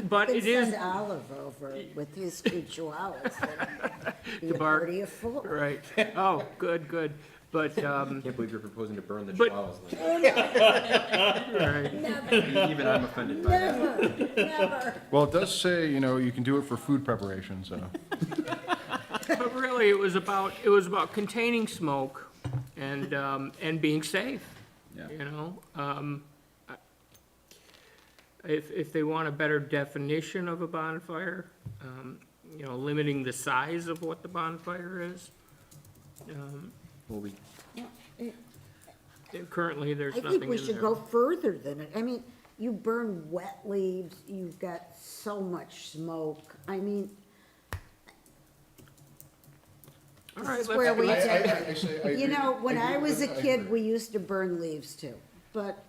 But They it is, send Olive over with his two chihuahuas. Be a bark. party of four. right, oh, good, but, Can't believe you're proposing to burn the But- chihuahuas. right. Even I'm offended by that. Never. Well, it does say, you can do it for food preparation, so. But really, it was about containing smoke and being safe, Yeah. If they want a better definition of a bonfire, limiting the size of what the bonfire is. Well, Currently, there's I nothing think we in should there. go further than it. I mean, you burn wet leaves, you've got so much smoke. I mean, All right, this is where we let's- take, when I was a kid, we used to burn leaves too. But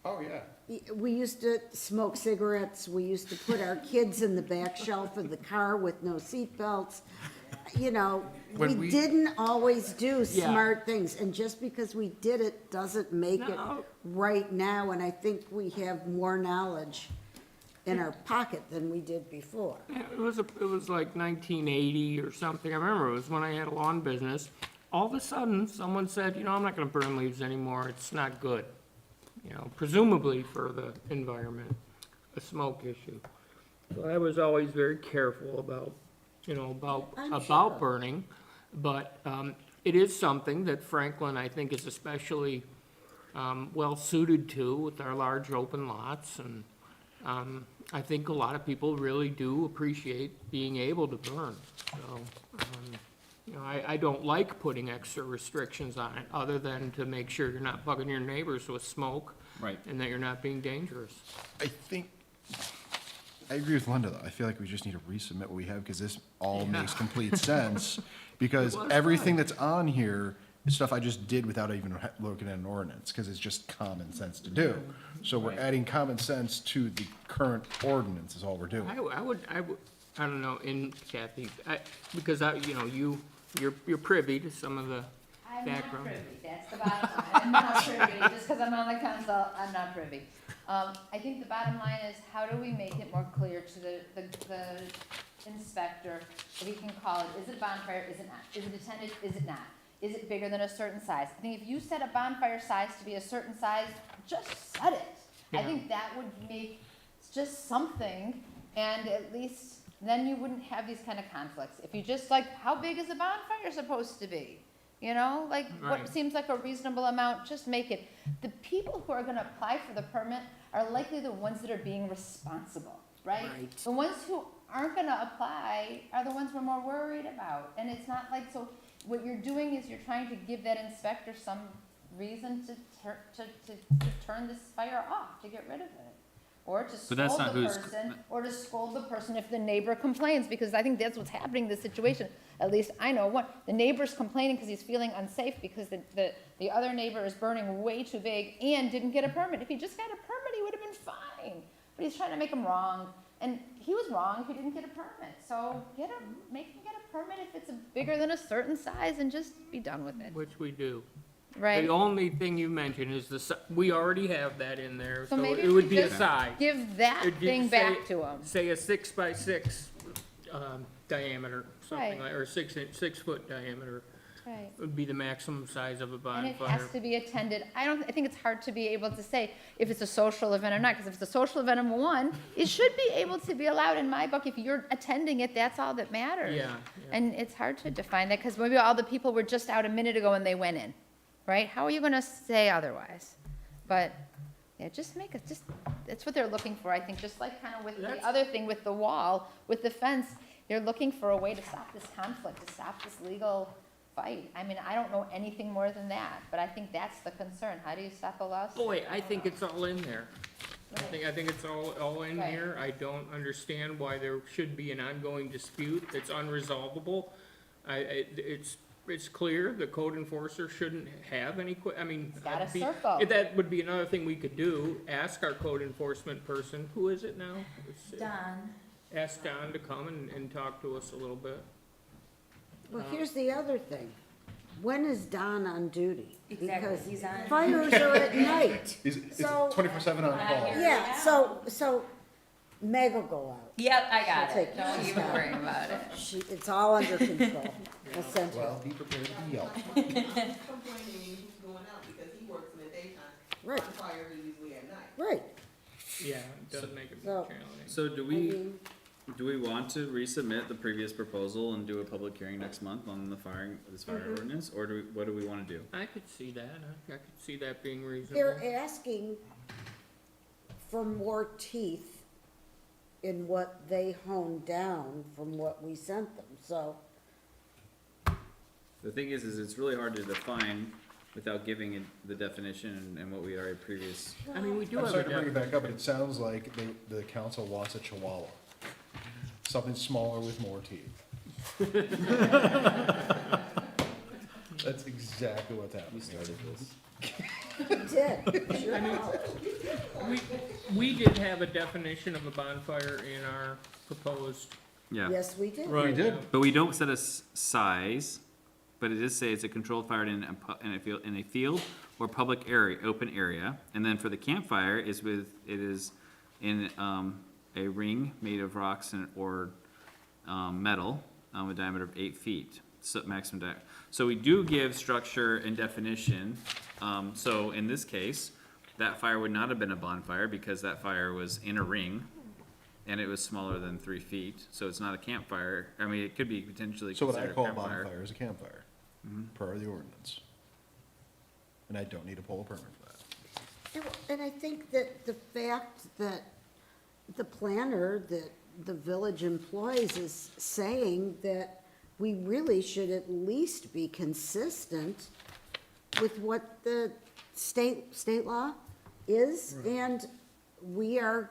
Oh, yeah. we used to smoke cigarettes, we used to put our kids in the back shelf of the car with no seatbelts. When We we- didn't always do Yeah. smart things, and just because we did it doesn't make it No. right now, and I think we have more knowledge in our pocket than we did before. Yeah, it was like 1980 or something. I remember it was when I had a lawn business. All of a sudden, someone said, I'm not gonna burn leaves anymore. It's not good. Presumably for the environment, a smoke issue. So I was always very careful about, I'm about sure. burning. But, it is something that Franklin, I think, is especially, well-suited to with our large open lots. And, I think a lot of people really do appreciate being able to burn. So, I don't like putting extra restrictions on it, other than to make sure you're not bugging your neighbors with smoke Right. and that you're not being dangerous. I think, I agree with Linda, though. I feel like we just need to resubmit what we have, because this all makes complete sense. Because It was everything that's on here is stuff I just did without even looking at an ordinance, because it's just common sense to do. So we're adding common sense to the current ordinance is all we're doing. I would, I don't know, Kathy, because you're privy to some of the I'm not background. privy, that's the bottom line, I'm not privy, just because I'm on the council, I'm not privy. I think the bottom line is, how do we make it more clear to the inspector that he can call it, is it a bonfire, is it not? Is it attended, is it not? Is it bigger than a certain size? I think if you set a bonfire size to be a certain size, just set it. I Yeah. think that would make just something, and at least then you wouldn't have these kind of conflicts. If you just how big is a bonfire supposed to be? Right. What seems like a reasonable amount, just make it. The people who are gonna apply for the permit are likely the ones that are being responsible, right? Right. The ones who aren't gonna apply are the ones we're more worried about. And it's not so what you're doing is you're trying to give that inspector some reason to turn this fire off, to get rid of it. Or to But that's scold not the who's- person, or to scold the person if the neighbor complains, because I think that's what's happening in this situation. At least I know one, the neighbor's complaining because he's feeling unsafe because the other neighbor is burning way too big and didn't get a permit. If he just got a permit, he would have been fine. But he's trying to make him wrong, and he was wrong if he didn't get a permit. So make him get a permit if it's bigger than a certain size and just be done with it, Which we do. right? The only thing you mentioned is we already have that in there, so maybe it we would be a just size. Give that It'd thing say- back to him. Say a 6 by 6 diameter, something Right. like, or 6-foot diameter Right. would be the maximum size of a And it bonfire. has to be attended, I think it's hard to be able to say if it's a social event or not, because if it's a social event, number one, it should be able to be allowed in my book. If you're attending it, that's all that matters. Yeah, yeah. And it's hard to define that, because maybe all the people were just out a minute ago and they went in, right? How are you gonna say otherwise? But, yeah, just make it, just, that's what they're looking for, I think, just like kind of with the That's- other thing with the wall, with the fence, they're looking for a way to stop this conflict, to stop this legal fight. I mean, I don't know anything more than that, but I think that's the concern. How do you stop a lawsuit? Boy, I think it's all in there. I think it's all in Right. here. I don't understand why there should be an ongoing dispute that's unresolvable. It's clear the code enforcer shouldn't have any I mean. It's got a I'd be- circle. That would be another thing we could do, ask our code enforcement person, who is it now? Don. Ask Don to come and talk to us a little bit. Well, here's the other thing. When is Don on duty? Exactly, Because he's on- fires are at night. It's So- 24/7 on call. Yeah, so Meg will go out. Yep, I got I'll it. take Don't this even down. worry about it. It's all under control. I'll send her. Well, be prepared to yell. Complaining he's going out because he works in the daytime. Right. On fire, he usually at night. Right. Yeah, it does make it So- more challenging. So do I we, mean, want to resubmit the previous proposal and do a public hearing next month on the this fire ordinance, or what do we wanna do? I could see that. I could see that being reasonable. they're asking for more teeth in what they honed down from what we sent them, so. The thing is it's really hard to define without giving it the definition and what we already previous. I mean, we do I'm have sorry a to bring it back up, but it sounds like the council wants a chihuahua. Something smaller with more teeth. That's exactly what's happening. You did. Sure. We did have a definition of a bonfire in our proposed, Yeah, Yes, we did. We did. but we don't set a size, but it does say it's a controlled fire in a field or public area, open area. And then for the campfire it is in, a ring made of rocks or metal, a diameter of 8 feet, so maximum diameter. So we do give structure and definition, so in this case, that fire would not have been a bonfire because that fire was in a ring and it was smaller than 3 feet, so it's not a campfire. I mean, it could be potentially So what I considered a call a campfire. bonfire is a campfire, per the ordinance. And I don't need to pull a permit for that. And I think that the fact that the planner that the village employs is saying that we really should at least be consistent with what the state law is, and we are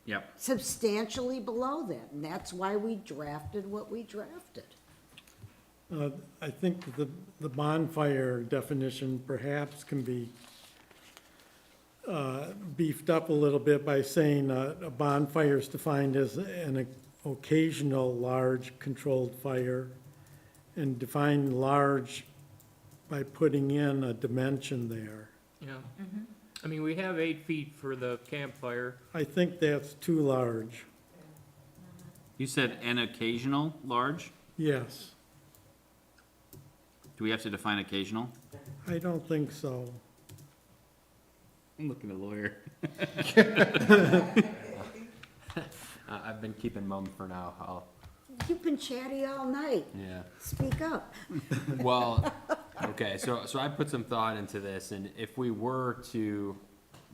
Yep. substantially below that, and that's why we drafted what we drafted. I think the bonfire definition perhaps can be beefed up a little bit by saying a bonfire is defined as an occasional large controlled fire, and define large by putting in a dimension there. yeah. I mean, we have 8 feet for the campfire. I think that's too large. You said an occasional large? Yes, Do we have to define occasional? I don't think so. I'm looking at a lawyer. I've been keeping mum for now. You've been chatty all night. Yeah. Speak up. Well, okay, so I put some thought into this, and if we were to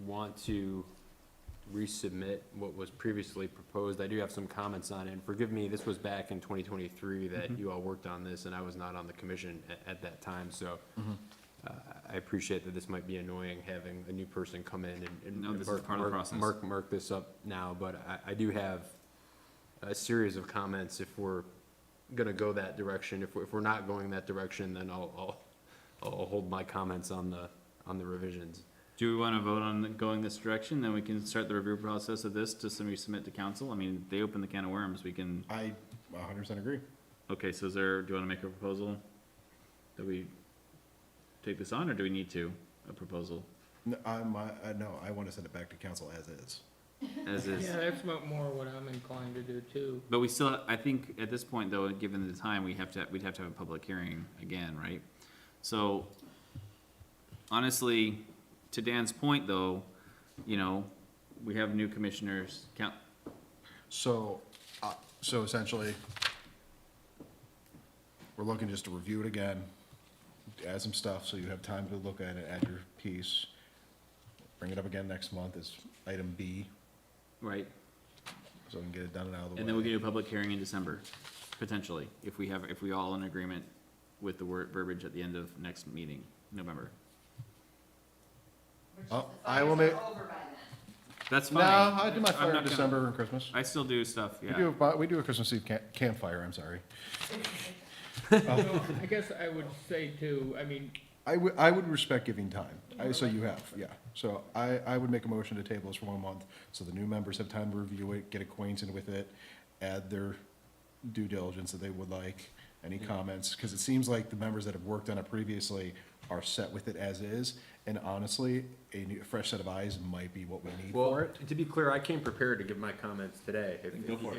want to resubmit what was previously proposed, I do have some comments on it, and forgive me, this was back in 2023 that you all worked on this, and I was not on the commission at that time, so I appreciate that this might be annoying, having a new person come in and No, this is part of the process. mark this up now, but I do have a series of comments if we're gonna go that direction. If we're not going that direction, then I'll hold my comments on the revisions. Do we want to vote on going this direction? Then we can start the review process of this to submit to council. I mean, they open the can of worms. We can, I 100% agree. okay, so do you want to make a proposal? That we take this on, or do we need a proposal? No, I want to send it back to council as is. as is. Yeah, that's more what I'm inclined to do too. But we still, I think at this point though, given the time, we'd have to have a public hearing again, right? So honestly, to Dan's point though, you know, we have new commissioners, So, so essentially, we're looking just to review it again, add some stuff, so you have time to look at it, add your piece. Bring it up again next month as item B, right? so we can get it done and out of the way. And then we can do a public hearing in December, potentially, if we all in agreement with the word verbiage at the end of next meeting, November. I will make, That's no, fine. I do my I'm fire not in gonna- December and Christmas. I still do stuff, We yeah. we do a Christmas Eve campfire, I'm sorry. So I guess I would say too, I mean, I would respect giving time, so you have, yeah. So I would make a motion to table this for 1 month, so the new members have time to review it, get acquainted with it, add their due diligence that they would like, any comments, because it seems like the members that have worked on it previously are set with it as is, and honestly, a fresh set of eyes might be what we need for Well, it. to be clear, I came prepared to give my comments today. If you want.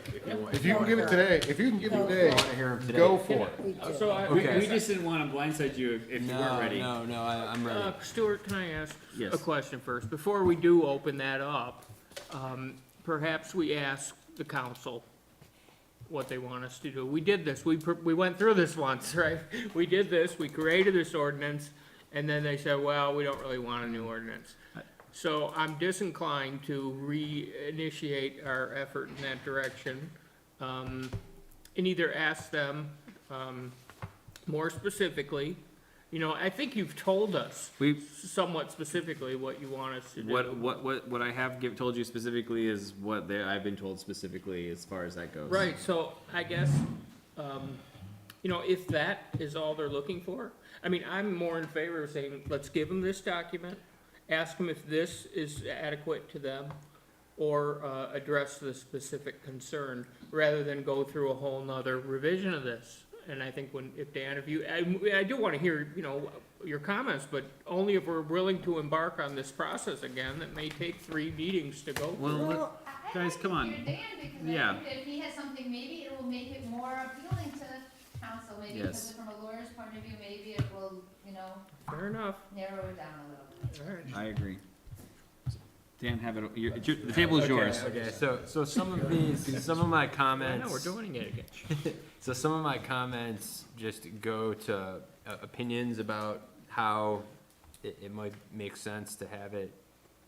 If you can give it today, if you can give it today, I wanna hear 'em today. go for it. We do. so I. Okay. We just didn't wanna blindside you if you weren't ready. No, I'm Stuart, can I ask Yes. a question first? Before we do open that up, perhaps we ask the council what they want us to do. We did this, we went through this once, right? We did this, we created this ordinance, and then they said, well, we don't really want a new ordinance. So I'm disinclined to reinitiate our effort in that direction, and either ask them, more specifically, you know, I think you've told us somewhat specifically what you want us to do. What I have told you specifically is what I've been told specifically as far as that goes. Right, so I guess, you know, if that is all they're looking for, I mean, I'm more in favor of saying, let's give them this document, ask them if this is adequate to them, or, address the specific concern, rather than go through a whole nother revision of this. And I think if Dan, I do wanna hear, you know, your comments, but only if we're willing to embark on this process again, that may take 3 meetings to go through. Well, guys, come on. Dan, because Yeah. I think that if he has something, maybe it will make it more appealing to council, maybe Yes. because from a lawyer's point of view, maybe it will, you know, Fair enough, narrow it down a little bit. all right. I agree. Dan, have it, the table is yours. Okay, so some of my I comments. know, we're doing it again. So some of my comments just go to opinions about how it might make sense to have it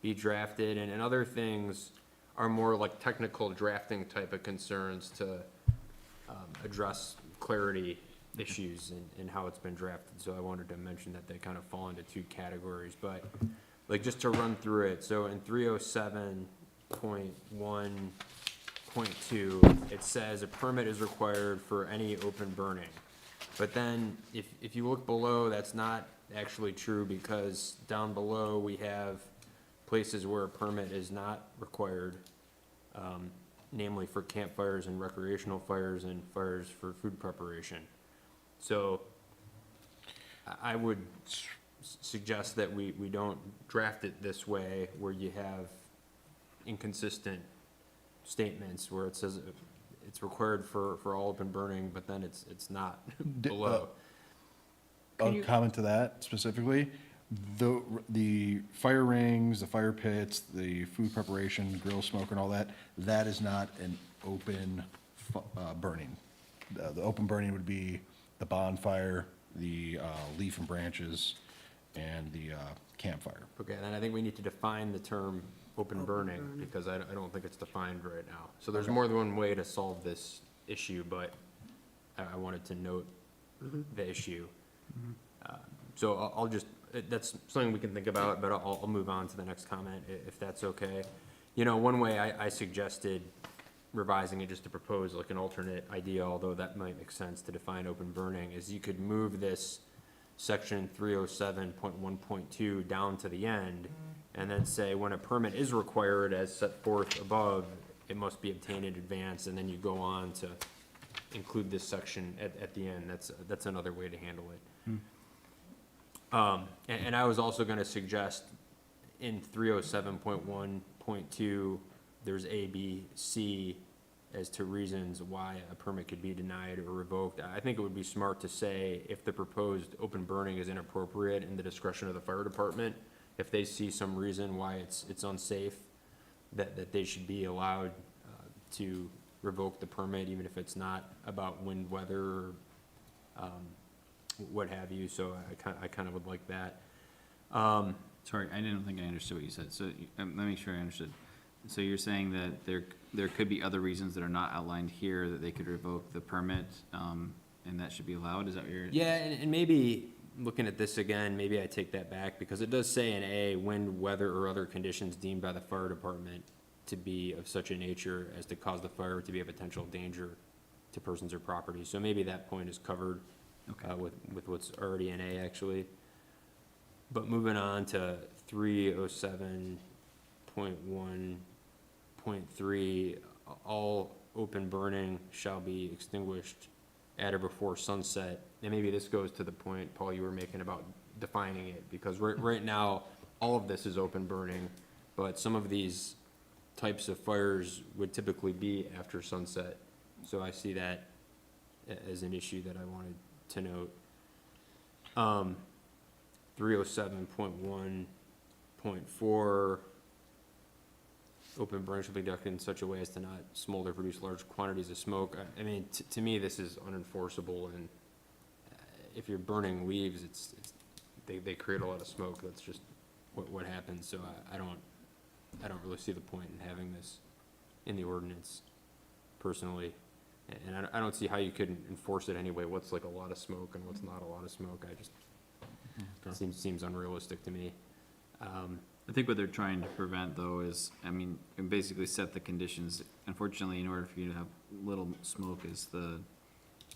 be drafted, and other things are more like technical drafting type of concerns to address clarity issues in how it's been drafted. So I wanted to mention that they kind of fall into 2 categories, but like just to run through it, so in 307.1.2, it says a permit is required for any open burning. But then, if you look below, that's not actually true, because down below, we have places where a permit is not required, namely for campfires and recreational fires and fires for food preparation. So, I would suggest that we don't draft it this way, where you have inconsistent statements where it says it's required for all open burning, but then it's not below. I'll comment to that specifically. The fire rings, the fire pits, the food preparation, grill smoke and all that, that is not an open burning. The open burning would be the bonfire, the leaf and branches, and the campfire. Okay, then I think we need to define the term open burning, because I don't think it's defined right now. So there's more than one way to solve this issue, but I wanted to note the issue. So I'll just, that's something we can think about, but I'll move on to the next comment, if that's okay. You know, one way I suggested revising it, just to propose like an alternate idea, although that might make sense to define open burning, is you could move this section 307.1.2 down to the end, and then say, when a permit is required as set forth above, it must be obtained in advance, and then you go on to include this section at the end. That's another way to handle it. And I was also gonna suggest in 307.1.2, there's A, B, C as to reasons why a permit could be denied or revoked. I think it would be smart to say if the proposed open burning is inappropriate in the discretion of the fire department, if they see some reason why it's unsafe, that they should be allowed to revoke the permit, even if it's not about wind, weather, or what have you. So I kind of would like that. Sorry, I didn't think I understood what you said, so, let me make sure I understood. So you're saying that there could be other reasons that are not outlined here, that they could revoke the permit, and that should be allowed, is that what you're? Yeah, and maybe, looking at this again, maybe I take that back, because it does say in A, wind, weather, or other conditions deemed by the fire department to be of such a nature as to cause the fire to be a potential danger to persons or property. So maybe that point is covered, Okay. with what's already in A, actually. But moving on to 307.1.3, all open burning shall be extinguished at or before sunset. And maybe this goes to the point, Paul, you were making about defining it, because right now, all of this is open burning, but some of these types of fires would typically be after sunset. So I see that as an issue that I wanted to note. 307.1.4, open burning shall be conducted in such a way as to not smolder or produce large quantities of smoke. I mean, to me, this is unenforceable, and if you're burning leaves, they create a lot of smoke. That's just what happens. So I don't really see the point in having this in the ordinance, personally. And I don't see how you could enforce it anyway. What's like a lot of smoke and what's not a lot of smoke? Seems unrealistic to me. I think what they're trying to prevent, though, is, I mean, and basically set the conditions. Unfortunately, in order for you to have little smoke, is the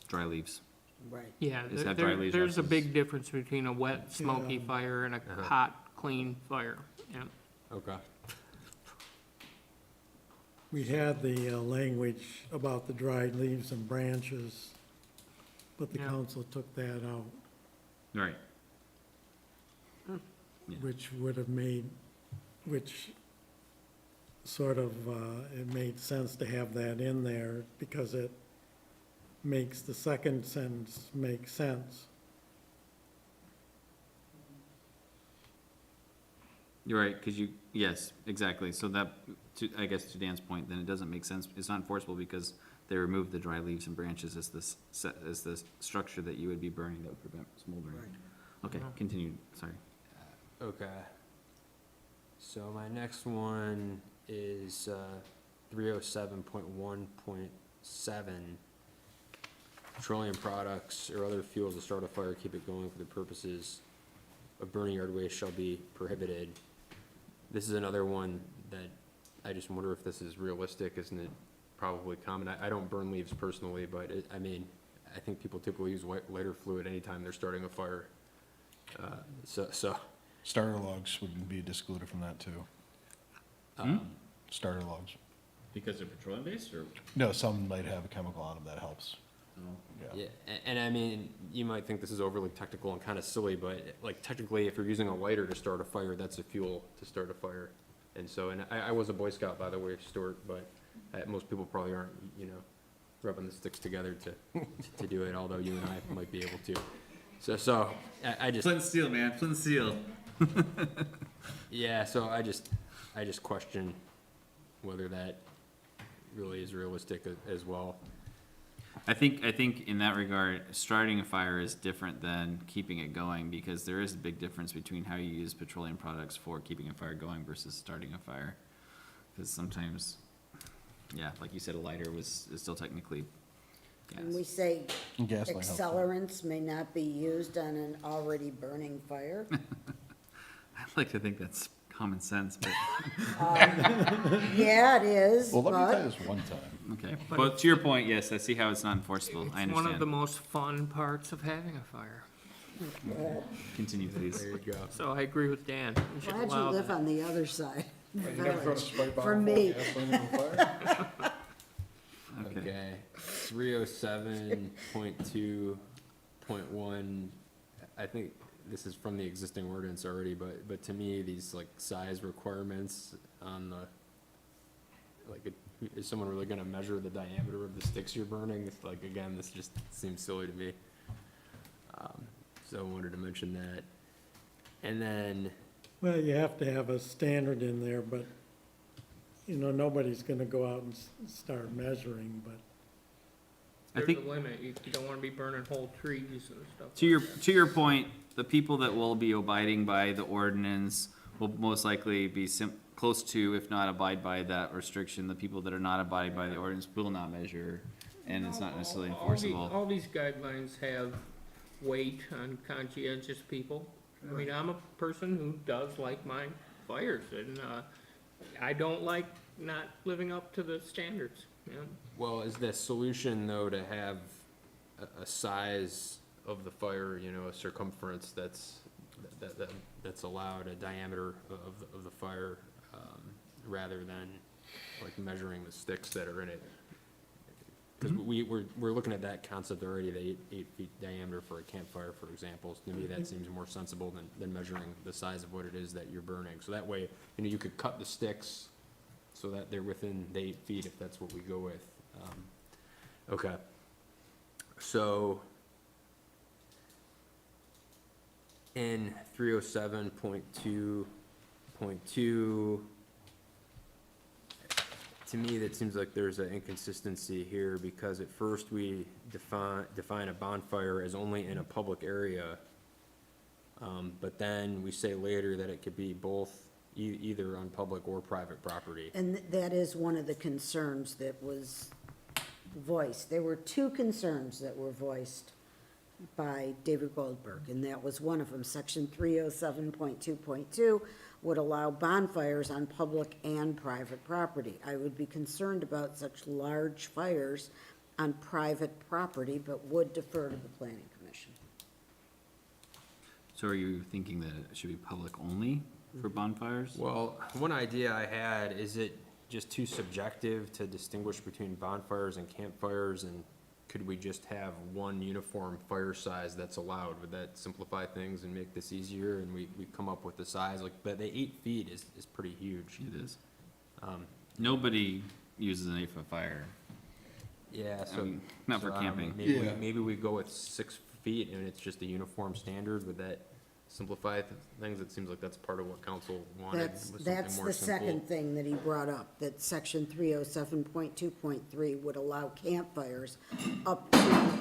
dry leaves. Right. Yeah, Is that dry leaves there's a versus- big difference between a wet, smoky Yeah. fire and a Uh-huh. hot, clean fire, yeah. Okay. We had the language about the dried leaves and branches, but the Yeah. council took that out, Right. Yeah. which would have made, which sort of, it made sense to have that in there because it makes the second sentence make sense. You're right, because yes, exactly. So that, I guess to Dan's point, then it doesn't make sense. It's not enforceable because they removed the dry leaves and branches as this structure that you would be burning that would prevent smoldering. Okay, continue, sorry. Okay. So my next one is 307.1.7. Petroleum products or other fuels to start a fire, keep it going for the purposes of burning yard waste shall be prohibited. This is another one that I just wonder if this is realistic. Isn't it probably common? I don't burn leaves personally, but I mean, I think people typically use lighter fluid anytime they're starting a fire. So Starter logs would be excluded from that too. Starter logs. Because they're petroleum based, or? No, some might have a chemical on them that helps. Yeah, and I mean, you might think this is overly technical and kind of silly, but like technically, if you're using a lighter to start a fire, that's a fuel to start a fire. And so, and I was a Boy Scout, by the way, Stuart, but most people probably aren't, rubbing the sticks together to do it, although you and I might be able to. So I just, Flint and steel, man, flint and steel. yeah, so I just question whether that really is realistic as well. I think in that regard, starting a fire is different than keeping it going, because there is a big difference between how you use petroleum products for keeping a fire going versus starting a fire. Because sometimes, yeah, like you said, a lighter is still technically And we gas. say And gasoline helps. accelerants may not be used on an already burning fire. I'd like to think that's common sense, but, Yeah, it is, Well, let me try but this one time. okay. But to your point, yes, I see how it's not enforceable. I It's one of the understand. most fun parts of having a fire. Continue, please. There you go. So I agree with Dan. We should glad you allow live that. on the other side. For For me. Okay, 307.2.1, I think this is from the existing ordinance already, but to me, these like size requirements on like, is someone really gonna measure the diameter of the sticks you're burning? It's like, again, this just seems silly to me. So I wanted to mention that. And then, Well, you have to have a standard in there, but, you know, nobody's gonna go out and start measuring, but. I There's think- a limit, you don't wanna be burning whole trees and stuff. To your point, the people that will be abiding by the ordinance will most likely be close to, if not abide by that restriction. The people that are not abiding by the ordinance will not measure, and it's not necessarily enforceable. All these guidelines have weight on conscientious people. I mean, I'm a person who does like my fires, and, I don't like not living up to the standards, you know? well, is the solution though to have a size of the fire, you know, a circumference that's allowed, a diameter of the fire, rather than like measuring the sticks that are in it? Because we're looking at that concept already, the 8 feet diameter for a campfire, for example. To me, that seems more sensible than measuring the size of what it is that you're burning. So that way, you know, you could cut the sticks so that they're within the 8 feet if that's what we go with. Okay. So in 307.2.2, to me, that seems like there's an inconsistency here, because at first we define a bonfire as only in a public area. But then we say later that it could be both, either on public or private property. And that is one of the concerns that was voiced. There were two concerns that were voiced by David Goldberg, and that was one of them. Section 307.2.2 would allow bonfires on public and private property. I would be concerned about such large fires on private property, but would defer to the planning commission. So are you thinking that it should be public only for bonfires? Well, one idea I had, is it just too subjective to distinguish between bonfires and campfires, and could we just have one uniform fire size that's allowed? Would that simplify things and make this easier, and we come up with the size? Like, but the 8 feet is pretty huge. It is. Nobody uses an 8-foot fire. Yeah, I mean, not for camping. Yeah. Maybe we go with 6 feet and it's just a uniform standard. Would that simplify things? It seems like that's part of what council wanted. was something That's more the simple. second thing that he brought up, that section 307.2.3 would allow campfires up to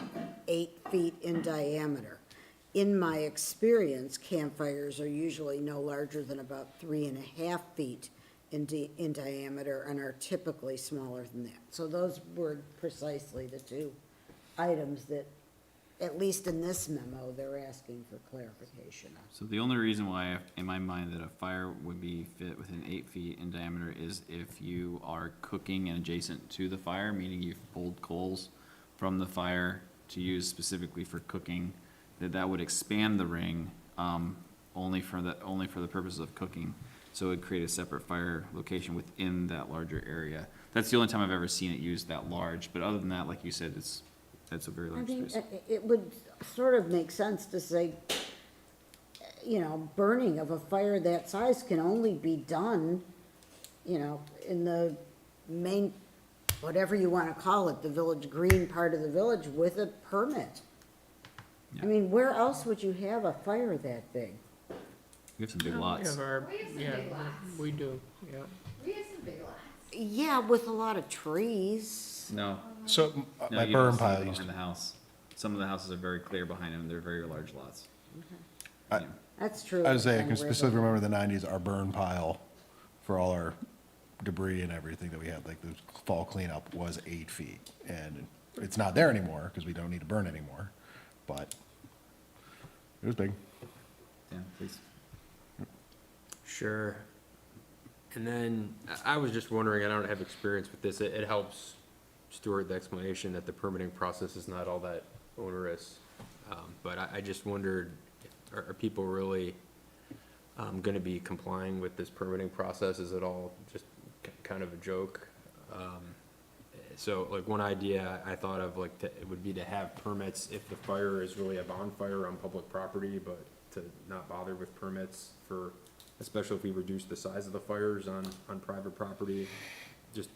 8 feet in diameter. In my experience, campfires are usually no larger than about 3.5 feet in diameter and are typically smaller than that. So those were precisely the two items that, at least in this memo, they're asking for clarification on. So the only reason why, in my mind, that a fire would be fit within 8 feet in diameter is if you are cooking and adjacent to the fire, meaning you've pulled coals from the fire to use specifically for cooking, that would expand the ring, only for the purposes of cooking. So it would create a separate fire location within that larger area. That's the only time I've ever seen it used that large, but other than that, like you said, that's a very I large mean, space. it would sort of make sense to say, you know, burning of a fire that size can only be done, you know, in the main, whatever you want to call it, the village green part of the village with a permit. Yeah. I mean, where else would you have a fire that big? We have some big We lots. have our, We have some yeah, big lots. we do, yeah. We have some big lots. Yeah, with a lot of trees. No, So no, my you don't burn see pile them used behind to, the house. Some of the houses are very clear behind them, they're very large lots. I- That's true. I was saying, I on can the river. specifically remember the nineties, our burn pile for all our debris and everything that we had, like the fall cleanup was 8 feet. And it's not there anymore because we don't need to burn anymore, but it was big. Yeah, please. Sure. And then I was just wondering, I don't have experience with this, it helps Stuart the explanation that the permitting process is not all that onerous. But I just wondered, are people really gonna be complying with this permitting process? Is it all just kind of a joke? So like one idea I thought of, like, it would be to have permits if the fire is really a bonfire on public property, but to not bother with permits for, especially if we reduce the size of the fires on private property. Just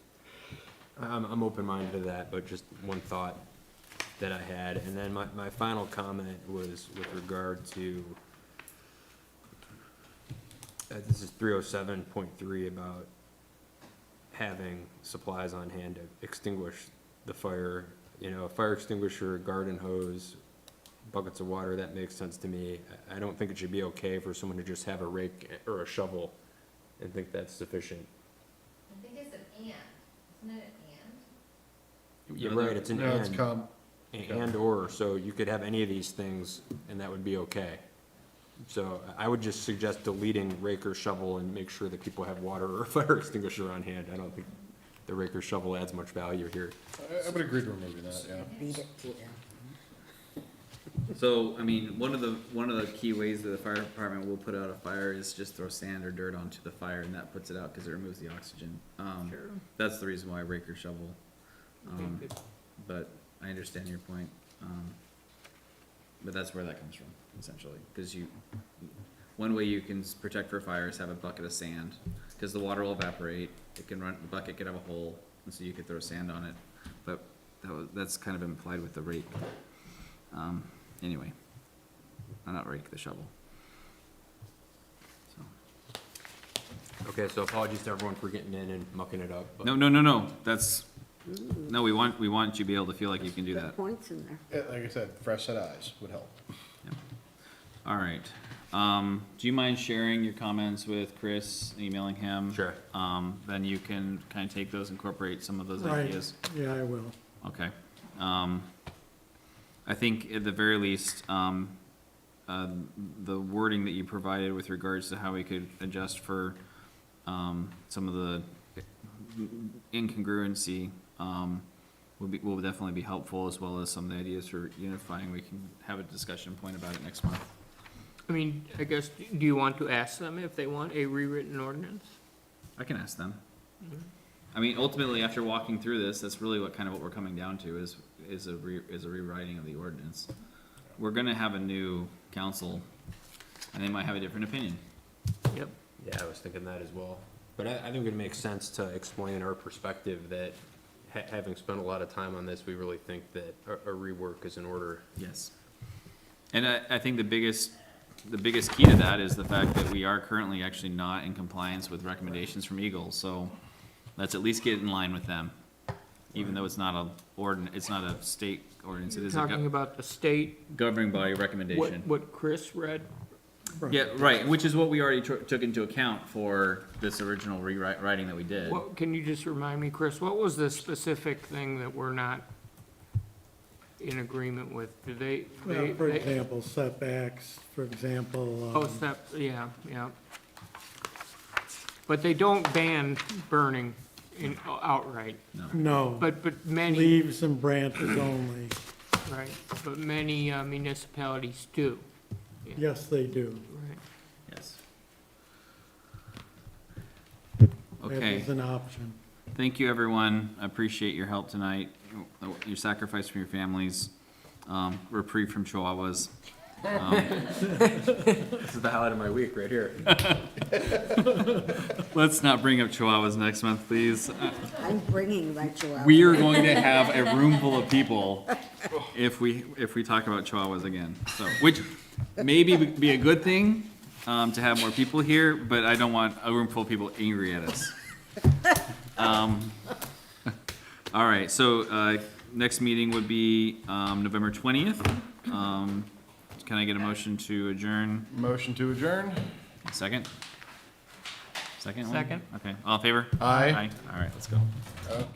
I'm open-minded to that, but just one thought that I had. And then my final comment was with regard to, this is 307.3 about having supplies on hand to extinguish the fire. You know, a fire extinguisher, garden hose, buckets of water, that makes sense to me. I don't think it should be okay for someone to just have a rake or a shovel and think that's sufficient. I think it's an and, isn't it an and? You're right, it's an No, it's and. And/or, so you could have any of these things, and that would be okay. So I would just suggest deleting rake or shovel and make sure that people have water or fire extinguisher on hand. I don't think the rake or shovel adds much value here. I would agree to removing that, yeah. Beat it, yeah. So, I mean, one of the key ways that the fire department will put out a fire is just throw sand or dirt onto the fire, and that puts it out, cause it removes the oxygen. Sure. That's the reason why rake or shovel. Okay, good. But I understand your point, but that's where that comes from, essentially, cause one way you can protect for fire is have a bucket of sand, cause the water will evaporate, the bucket could have a hole, and so you could throw sand on it, but that's kind of implied with the rake. Anyway, not rake, the shovel. So, Okay, so apologies to everyone for getting in and mucking it up. but- no, no, we want you to be able to feel like you can do Good that. points in there. Like I said, fresh set eyes would help. All right, do you mind sharing your comments with Chris, emailing him? Sure. Then you can kind of take those, incorporate some of those Right. ideas. Yeah, I will. Okay. I think at the very least, the wording that you provided with regards to how we could adjust for, some of the incongruency, will definitely be helpful, as well as some of the ideas for unifying. We can have a discussion point about it next month. I mean, I guess, do you want to ask them if they want a rewritten ordinance? I can ask them. I mean, ultimately, after walking through this, that's really what we're coming down to is a rewriting of the ordinance. We're gonna have a new council, and they might have a different opinion. Yep. Yeah, I was thinking that as well. But I think it makes sense to explain our perspective that having spent a lot of time on this, we really think that a rework is in order. Yes. And I think the biggest key to that is the fact that we are currently actually not in compliance with recommendations from Eagle, so let's at least get in line with them. Even though it's not it's not a state ordinance, it You're is a talking about the state, governing body recommendation. what Chris read? Yeah, right, which is what we already took into account for this original rewriting that we did. What, can you just remind me, Chris, what was the specific thing that we're not in agreement with? Do they? Well, for example, setbacks, for example. Oh, yeah. But they don't ban burning outright, No, but many, leaves and branches only. right, but many municipalities do. Yes, they do. Right. Yes. That Okay, is an option. thank you, everyone. I appreciate your help tonight, your sacrifice from your families, reprieve from chihuahuas. This is the highlight of my week, right here. Let's not bring up chihuahuas next month, please. I'm bringing that to our. We are going to have a room full of people if we talk about chihuahuas again. So, which maybe would be a good thing, to have more people here, but I don't want a room full of people angry at us. All right, so, next meeting would be, November 20th. Can I get a motion to adjourn? Motion to adjourn? Second? Second one? Second. Okay, all in favor? Aye. All right, let's go. Okay.